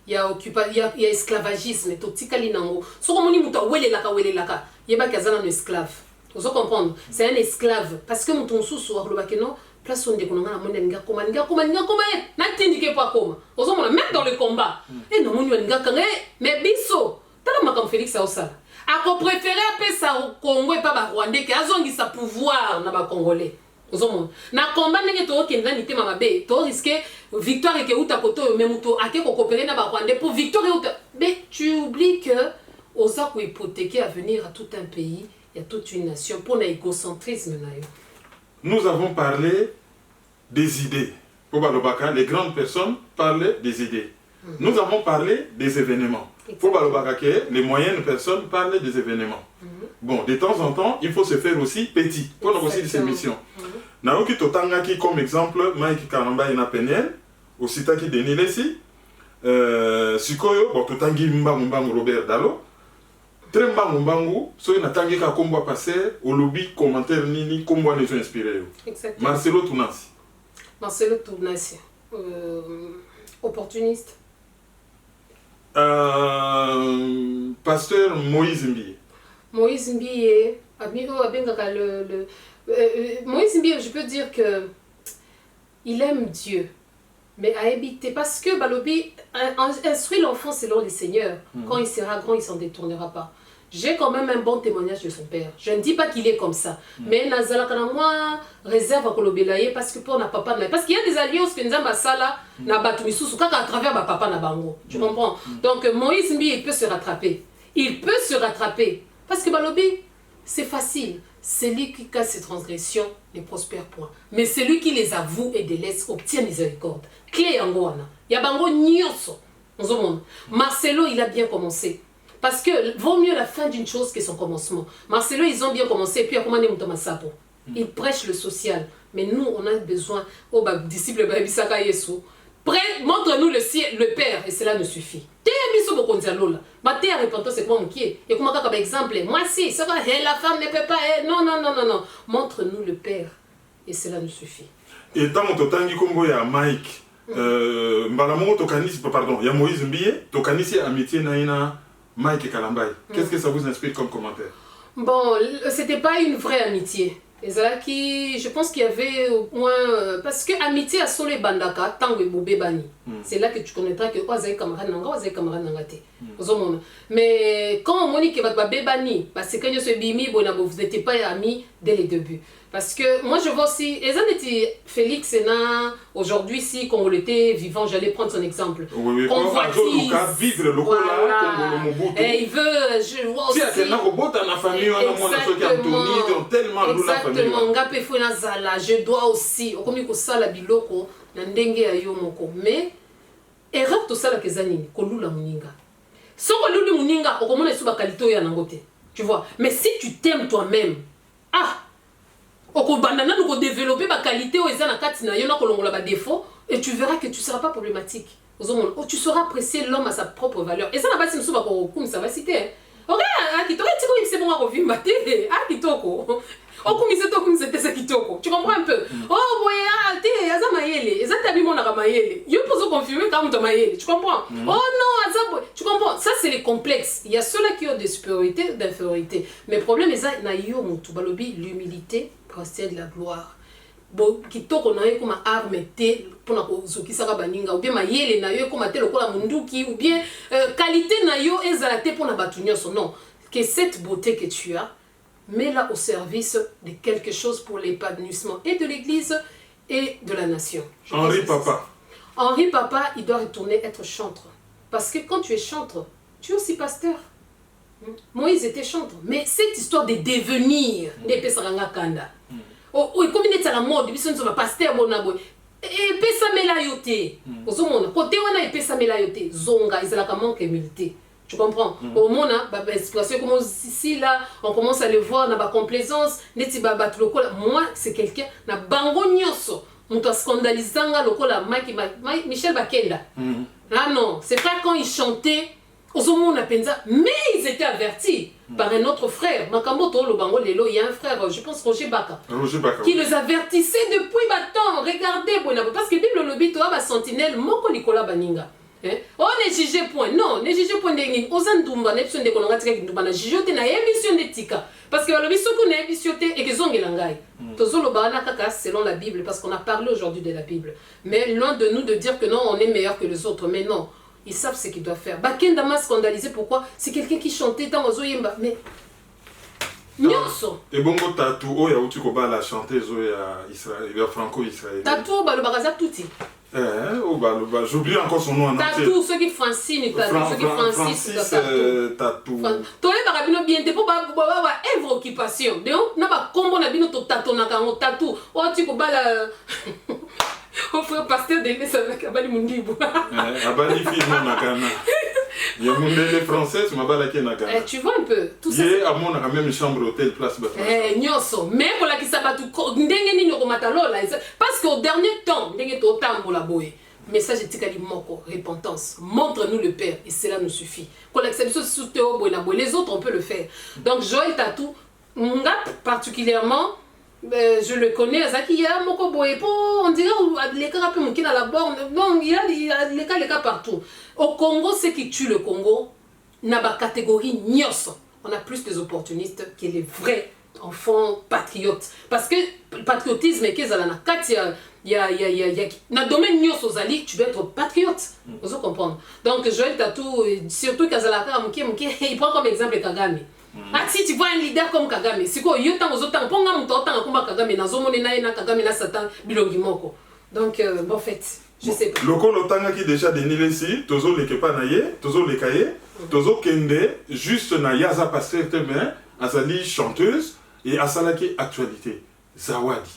y a esclavagisme, totikali nango. So comme on muta welelaka, yeba kazana no esclave. Vous comprendre? C'est un esclave parce que muton susu akolobaki non. Place on déconne na mona nga koma na tindike pas koma ozomona même dans le combat et non moni nga kanga mais biso tala makam Félix Aosala ako préférer apesa au Congo et pas ba Rwandais ki azongisa pouvoir na ba Congolais ozomona na combat ndenge to okenda nité mabe to risquer victoire et que uta koto même to ake ko coopérer na ba Rwandais pour victoire uta mais tu oublies que oza ko hypothéquer avenir à tout un pays, il y a toute une nation pour l'égocentrisme na yo. Nous avons parlé des idées. Au Balobaka, les grandes personnes parlaient des idées. Nous avons parlé des événements. Au Balobaka, les moyennes personnes parlaient des événements. Bon, de temps en temps, il faut se faire aussi petit. Pour nous aussi des émissions. Naoki Totangaki, comme exemple, Mike Karamba ina Penel, aussi Taki Denis Lessi, Sikoyo, bon, Totangi Mbambu Robert Dalo. Très mbangu, so ina tangi ka kombo passer au lobby commentaire nini kombo les inspiré. Exactement. Marcelo Tounassi. Marcelo Tounassi. Opportuniste. Pasteur Moïse Mbiye. Moïse Mbiye, Moïse Mbiye, je peux dire que il aime Dieu. Mais à habiter, parce que Balobi instruit l'enfant selon les seigneurs. Quand il sera grand, il ne s'en détournera pas. J'ai quand même un bon témoignage de son père. Je ne dis pas qu'il est comme ça. Mais Nazala moi réserve à Kolobelaye parce que pour na papa parce qu'il y a des alliances que Nzamba Sala na Batumisusu à travers ma papa na bango. Tu comprends? Donc Moïse Mbi il peut se rattraper. Il peut se rattraper parce que Balobi c'est facile. C'est lui qui casse ses transgressions, ne prospère point. Mais celui qui les avoue et les laisse obtient miséricorde. Clé en Goana. Yabango Nyoso. Marcelo, il a bien commencé. Parce que vaut mieux la fin d'une chose que son commencement. Marcelo, ils ont bien commencé. Et puis, il prêche le social. Mais nous, on a besoin, disciple Babisaka Yesu, montre-nous le Père, et cela nous suffit. Bâté à repentance, c'est quoi mon qui est? Et comment par exemple, moi si, c'est quoi, la femme ne peut pas, non. Montre-nous le Père, et cela nous suffit. Et tant que tu Congo, il y a Mike, pardon, il y a Moïse Mbiye, Tokanisi amitié naïna Mike et Kalambay. Qu'est-ce que ça vous inspire comme commentaire? Bon, c'était pas une vraie amitié. Je pense qu'il y avait au moins... parce que amitié à Solé Bandaka, tant que Boubé Bani. C'est là que tu connaîtras que Oazaï Camarade Nanga, Oazaï Camarade Nangate. Mais quand on dit que Boubé Bani, c'est quand vous n'étiez pas amis dès les débuts. Parce que moi je vois aussi, Félix Sénat, aujourd'hui si quand on était vivant, j'allais prendre son exemple. Oui, convoitise, vivre le voilà. Et il veut, je vois aussi... Exactement, je dois aussi, mais erreur tout ça la kezani, kolula muninga. Sans kolula muninga, on commence sur la qualité ya nangote. Tu vois, mais si tu t'aimes toi-même, nous développer ma qualité défaut et tu verras que tu ne seras pas problématique. Tu sauras apprécier l'homme à sa propre valeur. Et ça n'a pas si ça va citer. Tu comprends un peu? Oh, tu comprends? Oh non, tu comprends? Ça, c'est les complexes. Il y a ceux-là qui ont des supériorités, d'infériorité. Mais le problème, c'est l'humilité rester de la gloire. Bon, kitoko na yo comme arme te pour na kozokisa ka baninga ou bien mayele na yo comme te lokola munduki ou bien qualité na yo ezalate pour na batunyo son non que cette beauté que tu as mets-la au service de quelque chose pour l'épanouissement et de l'église et de la nation. Henri Papa, il doit retourner être chantre parce que quand tu es chantre, tu es aussi pasteur. Moïse était chantre, mais cette histoire de devenir des Pesaranga Kanda. Comme il obeta la mode biso nzo ba pasteur bona boy et pesa mela yote ozomona côté wana et pesa mela yote zonga ezalaka manque humilité. Tu comprends? Au moins, inspiration comme ici là, on commence à le voir dans la complaisance. Moi, c'est quelqu'un na bango nyoso. On doit scandaliser Michel Bakenda. Ah non, c'est pas quand il chantait. Mais ils étaient avertis par un autre frère. Makamboto le bango lelo, il y a un frère, je pense Roger Baka, qui les avertissait depuis bâton. Regardez, parce que Bible le bito a sentinelle, moko Nicolas Baninga. On ne juge point, non, ne juge point de Ozandumba, n'émission de Konongatika qui nous a jugé na émission de Tika. Parce que le biso qu'on a émission et que zongelangai. Tozolo bana kaka selon la Bible, parce qu'on a parlé aujourd'hui de la Bible. Mais loin de nous de dire que non, on est meilleur que les autres, mais non. Ils savent ce qu'ils doivent faire. Bakenda m'a scandalisé, pourquoi? C'est quelqu'un qui chantait dans Ozoyemba. Mais. Nyonso. Et bon, Tatou, oh, ya Utikoba la chanteuse, ya franco-israélien. Tatou, bah, le bagaza touti. Oh, bah, j'oublie encore son nom en entier. Tatou, ceux qui Francine, ceux qui Francis, Tatou. Toi, les barabino bien, t'es pour œuvre occupation. Donc, n'a pas combo na bino to tatou na kango tatou. Oh, tu peux la. Au frère pasteur de l'église avec Abali Mundibu. Abali fille mon nakana. Il y a mon les français, ma balaki nakana. Tu vois un peu tout ça. Il y a mon même chambre hôtel place ba. Nyoso, mais pour la qui sabatu ndenge ni nyoko lola parce qu'au dernier temps, ndenge to tambola boye. Message etikali moko, repentance. Montre-nous le Père et cela nous suffit. Les autres on peut le faire. Donc Joël Tatou, particulièrement je le connais, Zakia, Moko Boepo, on dirait les cas à la borne. Non, il y a les cas partout. Au Congo, ce qui tue le Congo, n'a pas catégorie Nyos. On a plus des opportunistes que les vrais enfants patriotes. Parce que le patriotisme, il y a dans le domaine Nyos aux alliés, tu dois être patriote. Vous comprenez? Donc, Joël Tatou, surtout Kazalaka, il prend comme exemple Kagame. Ah, si tu vois un leader comme Kagame, c'est quoi? Il y a tant aux autres, pour nga muto tant comme Kagame, na zomo na Kagame na Satan bilongi moko. Donc bon fait, je sais pas. Le col otanga qui déjà dénilé ici, tozo le kepa naie, tozo le kaye, tozo kende juste na yaza pasteur teme, azali chanteuse et asalaki actualité. Zawadi.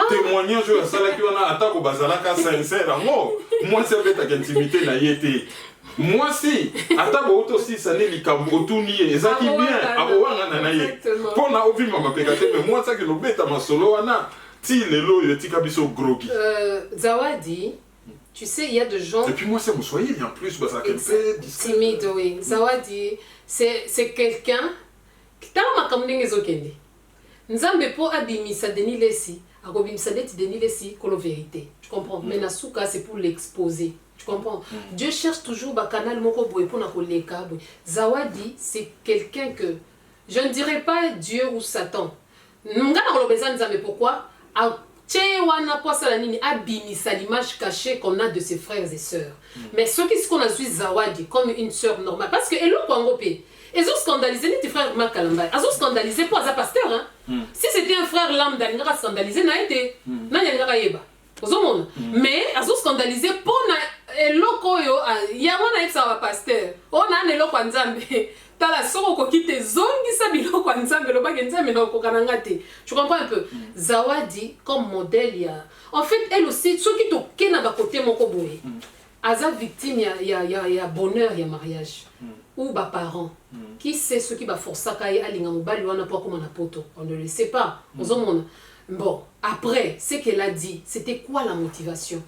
Témoignage à Salaki on a attaque au bazalaka sincère moi c'est bête à intimité na yete. Moi si, atabo aussi ça n'est likambo tuni ezaki bien abowanga na naye. Pona ovi mama pekate mais moi ça que no beta masolo wana ti lelo le tika biso grogi. Zawadi, tu sais il y a des gens. Et puis moi c'est Moussoyer en plus parce qu'elle fait timide oui. Zawadi, c'est quelqu'un qui t'a makamdenge ezokende. Nzambe po abimisa Denis Lessi, akobimisa neti Denis Lessi kolo vérité. Tu comprends? Mais Nasuka c'est pour l'exposer. Tu comprends? Dieu cherche toujours un canal moko boy pour na koleka boy. Zawadi, c'est quelqu'un que je ne dirais pas Dieu ou Satan. Nga na kolobeza nzambe pourquoi? A wana kwa sala nini abimisa l'image cachée qu'on a de ses frères et sœurs. Mais ce qu'on a vu Zawadi comme une sœur normale parce que elo kwango pe. Ils ont scandalisé les frères Marc Kalamba. Ils ont scandalisé pour un pasteur hein. Si c'était un frère lambda, il n'aurait scandalisé na été. Na yanga yeba. Mais ils ont scandalisé pour eloko yo yango na etsa pasteur ona na eloko nzambe tala soko ko kite zongi sa biloko nzambe lo bage nzambe na ko kananga te. Tu comprends un peu? Zawadi comme modèle ya en fait elle aussi ceux qui toke na ba côté moko boye aza victime ya bonheur ya mariage ou ba parents qui sait ce qui va forcer kay alinga mobali wana pour comment na poto on ne le sait pas ozomona. Bon après ce qu'elle a dit c'était quoi la motivation?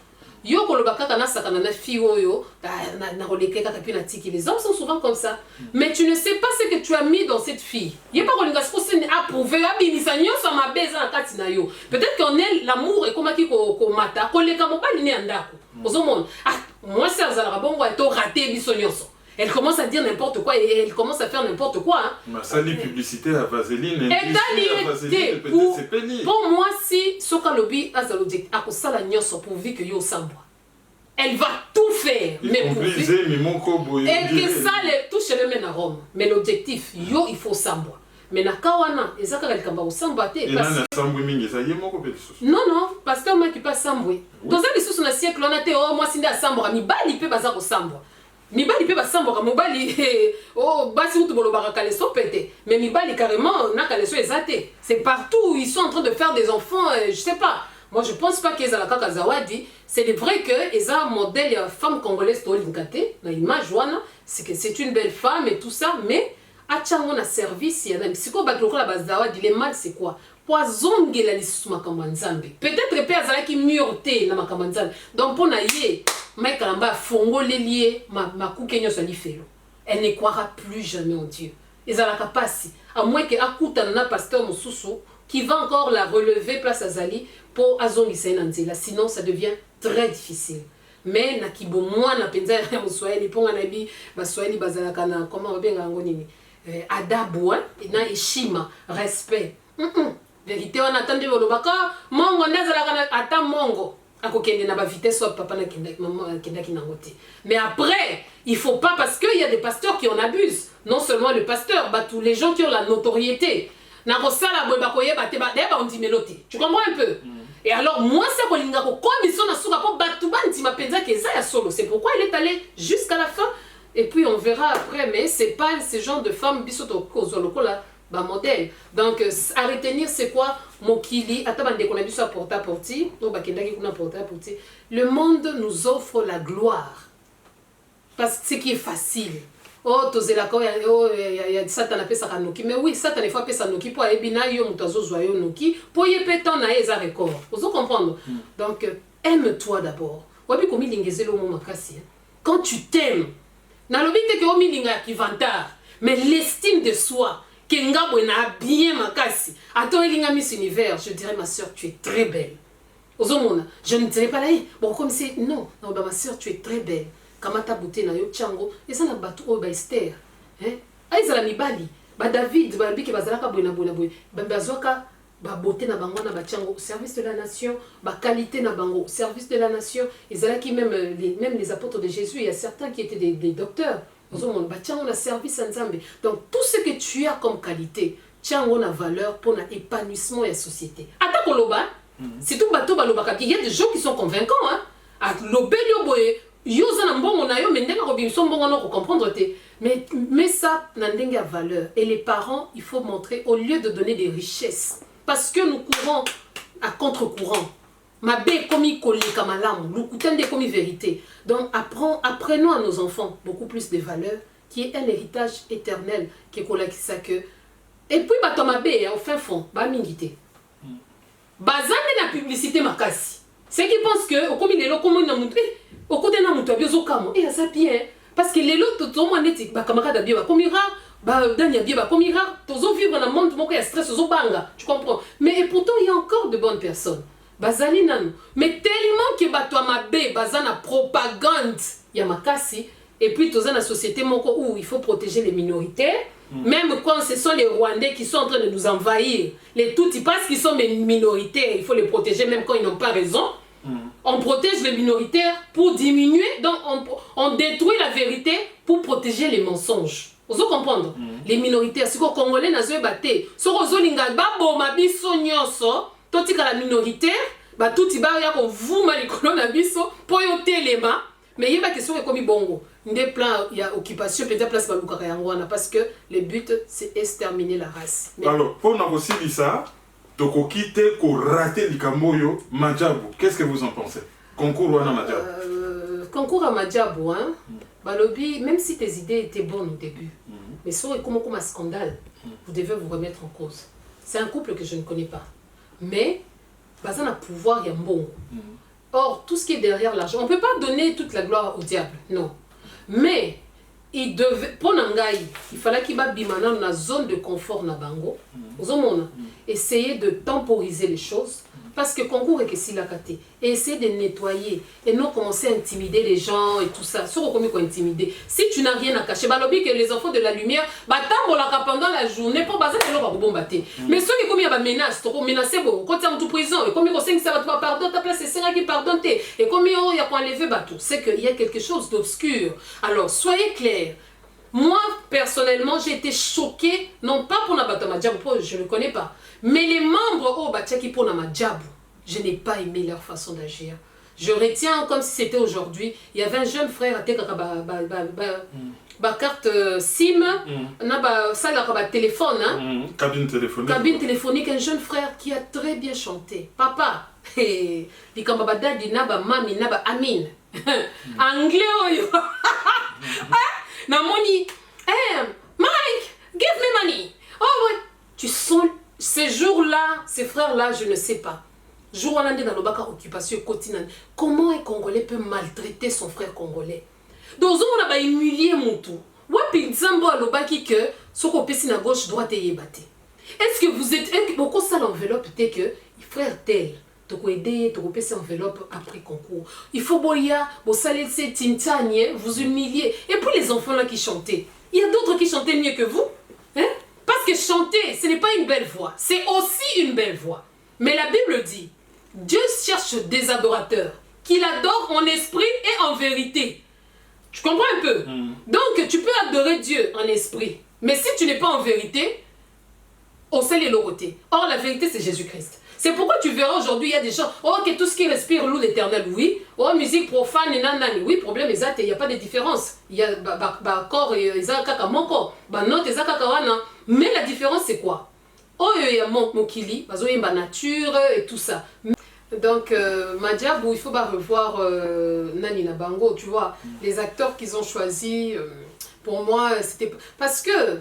Yo kolobaka kana sakana na fille oyo na roleke kaka puis na tiki les hommes sont souvent comme ça mais tu ne sais pas ce que tu as mis dans cette fille yé pas kolinga c'est approuvé abimisa nyoso ma beza na kati na yo peut-être qu'on est l'amour et komaki ko mata koleka mobali ni andako ozomona moi c'est azala bongo eto raté biso nyoso. Elle commence à dire n'importe quoi et elle commence à faire n'importe quoi. Hein. Ça les publicités à Vaseline. Pour moi, si Soka Lobby a l'objectif, à cause la nyoso pour vivre que yo sambwa. Elle va tout faire. Mais pour vivre. Et que ça les touche le mène à Rome. Mais l'objectif, yo il faut sambwa. Mais na kawana, et ça quand elle kamba au sambwa te. Non non, pasteur moi qui pas sambwe. Dans un des sous na siècle on a été oh moi sinde à sambwa mi bali pe baza ko sambwa. mibali pe basamboka mobali oh basi utu bolobaka kaleso pete mais mibali carrément na kaleso ezate c'est partout ils sont en train de faire des enfants je sais pas moi je pense pas qu'ils ala kaka zawadi c'est vrai que eza modèle ya femme congolaise to linkate na image wana c'est que c'est une belle femme et tout ça mais achango na service ya na siko baklokola bazawadi les mal c'est quoi poison ngela lisusu makambo nzambe peut-être pe azalaki mûreté na makambo nzambe donc pona ye mais Kalamba fongolé lié ma couquenyo soit felo. Elle ne croira plus jamais en Dieu. Ils ont la capacité. À moins que Akuta na pasteur Moussousou qui va encore la relever place à Zali pour Azongi Sainanzela. Sinon ça devient très difficile. Mais nakibo moi na penza ya Moussouaili pour un abi basouaili bazalaka na comment on bien ngonini adabu na heshima respect. Vérité on attend de volobaka mongo nazalaka ata mongo. Mais après, il faut pas parce qu'il y a des pasteurs qui en abusent. Non seulement le pasteur, bah, tous les gens qui ont la notoriété. Tu comprends un peu? Et alors, moi, c'est c'est pourquoi il est allé jusqu'à la fin. Et puis, on verra après. Mais c'est pas ce genre de femme bah, modèle. Donc, à retenir, c'est quoi? Mokili, le monde nous offre la gloire. Parce que ce qui est facile. Oh, Satan a fait ça noki. Mais oui, Satan a fait ça noki pour ebina yo mutazo zoyo noki. Pour y pétan na eza record. Vous comprenez? Donc, aime-toi d'abord. Wabi komi lingezelo mo makasi. Quand tu t'aimes, na lobite ke omi linga ki vantar, mais l'estime de soi. Kenga Bwena bien makasi. Attends, Elinga Miss Univers, je dirais ma soeur, tu es très belle. Ozomona, je ne dirais pas là, bon comme c'est non, non bah ma soeur, tu es très belle. Kamata beauté na yo tchango, et ça na batu o ba Esther. Hein? Aïza la mibali, ba David, ba biki bazalaka Bwena ba bazoka ba beauté na bango na ba tchango, service de la nation, ba qualité na bango, service de la nation, et zalaki même les apôtres de Jésus, il y a certains qui étaient des docteurs. On a service à Nzambe. Donc tout ce que tu as comme qualité, tu as une valeur pour l'épanouissement de la société. Attends Koloba, c'est tout bateau balobaka. Il y a des gens qui sont convaincants hein. À l'obélio boye, yoza na mbongo na yo mendenga robinson mbongo na comprendre te. Mais ça n'a valeur et les parents, il faut montrer au lieu de donner des richesses parce que nous courons à contre-courant. Ma bé komi koli kamalam, l'ukutende komi vérité. Donc apprenons à nos enfants beaucoup plus de valeurs, qui est un héritage éternel, qui est que. Et puis bato ma bé au fin fond, ba mingité. Bazane la publicité makasi. Ceux qui pensent que au komi lelo komo na mutu, au côté na mutu abiozo kamo, et ça bien parce que lelo tout au moins neti ba camarade abia ba komira ba danya bia ba komira, tozo vivre dans le monde moko ya stress zo banga, tu comprends? Mais et pourtant il y a encore de bonnes personnes. Bazali nan. Mais tellement que bato amabe bazana propagande ya makasi et puis toza na société moko où il faut protéger les minorités même quand ce sont les Rwandais qui sont en train de nous envahir les Tutsis parce qu'ils sont minoritaires il faut les protéger même quand ils n'ont pas raison on protège les minoritaires pour diminuer donc on détruit la vérité pour protéger les mensonges vous comprenez les minoritaires si congolais nazo baté so rozolinga baboma biso nyonso totika la minoritaire ba tuti ba ya ko vuma likolo na biso po yo telema mais yeba question ekomi bongo ndé plan il y a occupation peut-être place ba lukaka yango wana parce que le but c'est exterminer la race mais... alors pour na aussi ça toko kite ko rater likambo yo Madjabou qu'est-ce que vous en pensez concours wana Madjabou concours à Madjabou hein balobi même si tes idées étaient bonnes au début mais sur comme un scandale vous devez vous remettre en cause c'est un couple que je ne connais pas mais bazan a pouvoir y a bon. Or tout ce qui est derrière l'argent, on peut pas donner toute la gloire au diable, non. Mais il devait pour Nangai, il fallait qu'il va bimana dans la zone de confort na bango. Essayer de temporiser les choses parce que concours est que si la caté et essayer de nettoyer et non commencer à intimider les gens et tout ça. Sur comment intimider. Si tu n'as rien à cacher, balobi que les enfants de la lumière, batambolaka pendant la journée pour baser leur bombaté. Mais ceux qui commis à menace, tu menacer bon, quand tu es en prison et comme ils ont ça va pardon ta place c'est qui pardonne et comme il y a pas enlevé bateau, c'est qu'il y a quelque chose d'obscur. Alors soyez clairs. Moi, personnellement, j'ai été choquée, non pas pour Nabata Madjabou, je ne le connais pas, mais les membres au Batiaki pour Namadjabou, je n'ai pas aimé leur façon d'agir. Je retiens comme si c'était aujourd'hui. Il y avait un jeune frère, carte SIM, ça la téléphone, cabine téléphonique. Cabine téléphonique, un jeune frère qui a très bien chanté. Papa, il dadi naba mami naba amin. Anglais oyo. Namoni, Mike, give me money. Oh ouais, tu sens ces jours-là, ces frères-là, je ne sais pas. Jour on a dans le occupation quotidienne. Comment un Congolais peut maltraiter son frère congolais? Donc on a humilié mon tout. Wapi nzambo alobaki que ce qu'on peut na gauche droite et yebate. Est-ce que vous êtes beaucoup ça l'enveloppe peut-être que frère tel tu peux aider tu peux passer enveloppe après concours. Il faut boya bo saler ces tintanier vous humilier et puis les enfants là qui chantaient. Il y a d'autres qui chantaient mieux que vous. Hein? Parce que chanter, ce n'est pas une belle voix, c'est aussi une belle voix. Mais la Bible dit Dieu cherche des adorateurs qui l'adorent en esprit et en vérité. Tu comprends un peu? Donc, tu peux adorer Dieu en esprit. Mais si tu n'es pas en vérité, on sait les lorotés. Or, la vérité, c'est Jésus-Christ. C'est pourquoi tu verras aujourd'hui, il y a des gens, oh, que tout ce qui respire loue l'éternel, oui. Oh, musique profane, nanani. Oui, problème exact, il n'y a pas de différence. Il y a corps et kaka mon corps. Note et kaka wana. Mais la différence, c'est quoi? Oh, il y a mon kili, il y a nature et tout ça. Donc, Madiabou, il faut pas revoir Nani Nabango, tu vois. Les acteurs qu'ils ont choisis, pour moi, c'était... Parce que,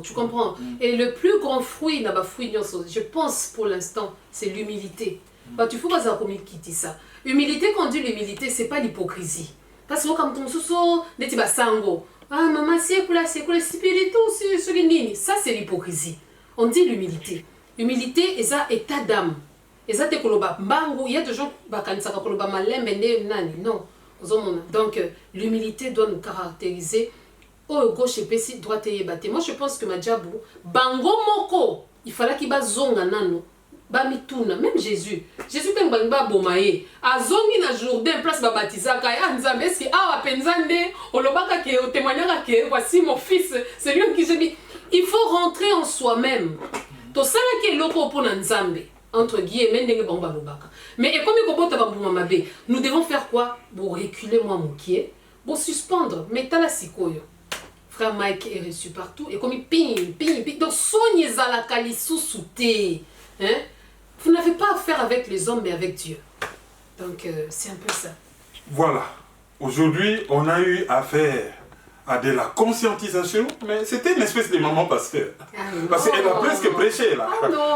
tu comprends. Et le plus grand fruit, je pense pour l'instant, c'est l'humilité. Tu faut pas ça comme qui dit ça. Humilité, quand on dit l'humilité, c'est pas l'hypocrisie. Parce que comme ton sous neti basango, ah maman c'est quoi spirituel ça c'est l'hypocrisie. On dit l'humilité. Humilité, c'est un état d'âme. Il y a des gens qui non. Donc, l'humilité doit nous caractériser. Oh, gauche et droite et batté. Moi, je pense que Madiabou, bango moko, il fallait qu'il y zonga nano. Bamituna, même Jésus. Jésus quand il va bomaye. A zongi na Jourdain place ba baptisa kaya nzambe est-ce que ah penzande olobaka ke o témoignera que voici mon fils, c'est lui qui j'ai dit. Il faut rentrer en soi-même. To sala ki loko pour nzambe entre guillemets ndenge bamba lobaka. Mais et comme ko bota bamba mabe, nous devons faire quoi? Pour reculer moi mon pied, pour suspendre metala sikoyo. Frère Mike est reçu partout et comme il ping. Donc soignez à la kalisu souté. Hein? Vous n'avez pas affaire avec les hommes mais avec Dieu. Donc c'est un peu ça. Voilà. Aujourd'hui, on a eu affaire à de la conscientisation, mais c'était une espèce de maman pasteur. Parce qu'elle a presque prêché là.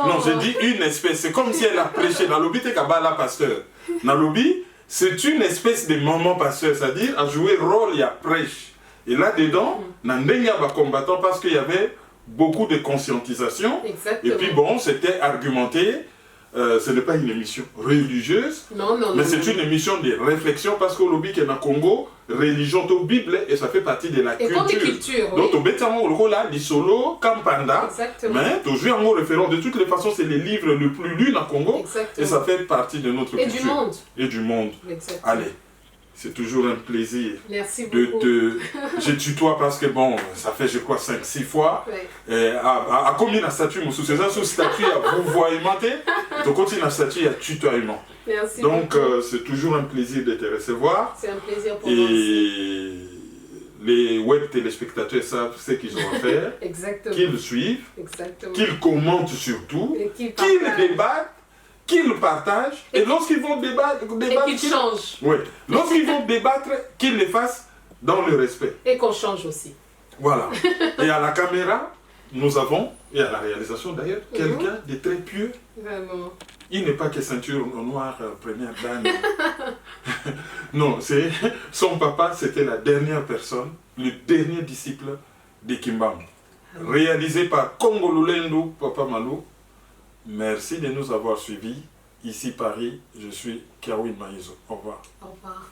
Non, j'ai dit une espèce. C'est comme si elle a prêché. Dans l'obi, t'es kabala pasteur. Dans l'obi, c'est une espèce de maman pasteur, c'est-à-dire à jouer rôle, il y a prêche. Et là-dedans, il y a des combattants parce qu'il y avait beaucoup de conscientisation. Exactement. Et puis bon, c'était argumenté. Ce n'est pas une émission religieuse, mais c'est une émission de réflexion parce que l'obi qui est dans le Congo, religion, la Bible, et ça fait partie de la culture. Donc, on met en rôle là, l'isolo, Kampanda, mais tu joues en référent. De toutes les façons, c'est les livres les plus lus dans le Congo, et ça fait partie de notre culture. Du monde. Et du monde. Allez. C'est toujours un plaisir. Merci beaucoup. Je tutoie parce que bon, ça fait je crois 5-6 fois. À combien de statuts, c'est ça, sous statut à vouvoiement, donc quand il y a un statut, il y a tutoiement. Merci. Donc c'est toujours un plaisir de te recevoir. C'est un plaisir pour moi aussi. Les web téléspectateurs savent ce qu'ils ont à faire. Exactement. Qu'ils suivent. Exactement. Qu'ils commentent surtout. Qu'ils débattent. Qu'ils partagent, et lorsqu'ils vont débattre et qu'ils changent. Oui, lorsqu'ils vont débattre, qu'ils le fassent dans le respect. Et qu'on change aussi. Voilà. Et à la caméra, nous avons, et à la réalisation d'ailleurs, quelqu'un de très pieux. Vraiment. Il n'est pas que ceinture noire, première dame. Non, c'est son papa, c'était la dernière personne, le dernier disciple de Kimbambo. Réalisé par Kongolulendo Papa Malou. Merci de nous avoir suivis. Ici Paris, je suis Kerwin Maïzo. Au revoir. Au revoir.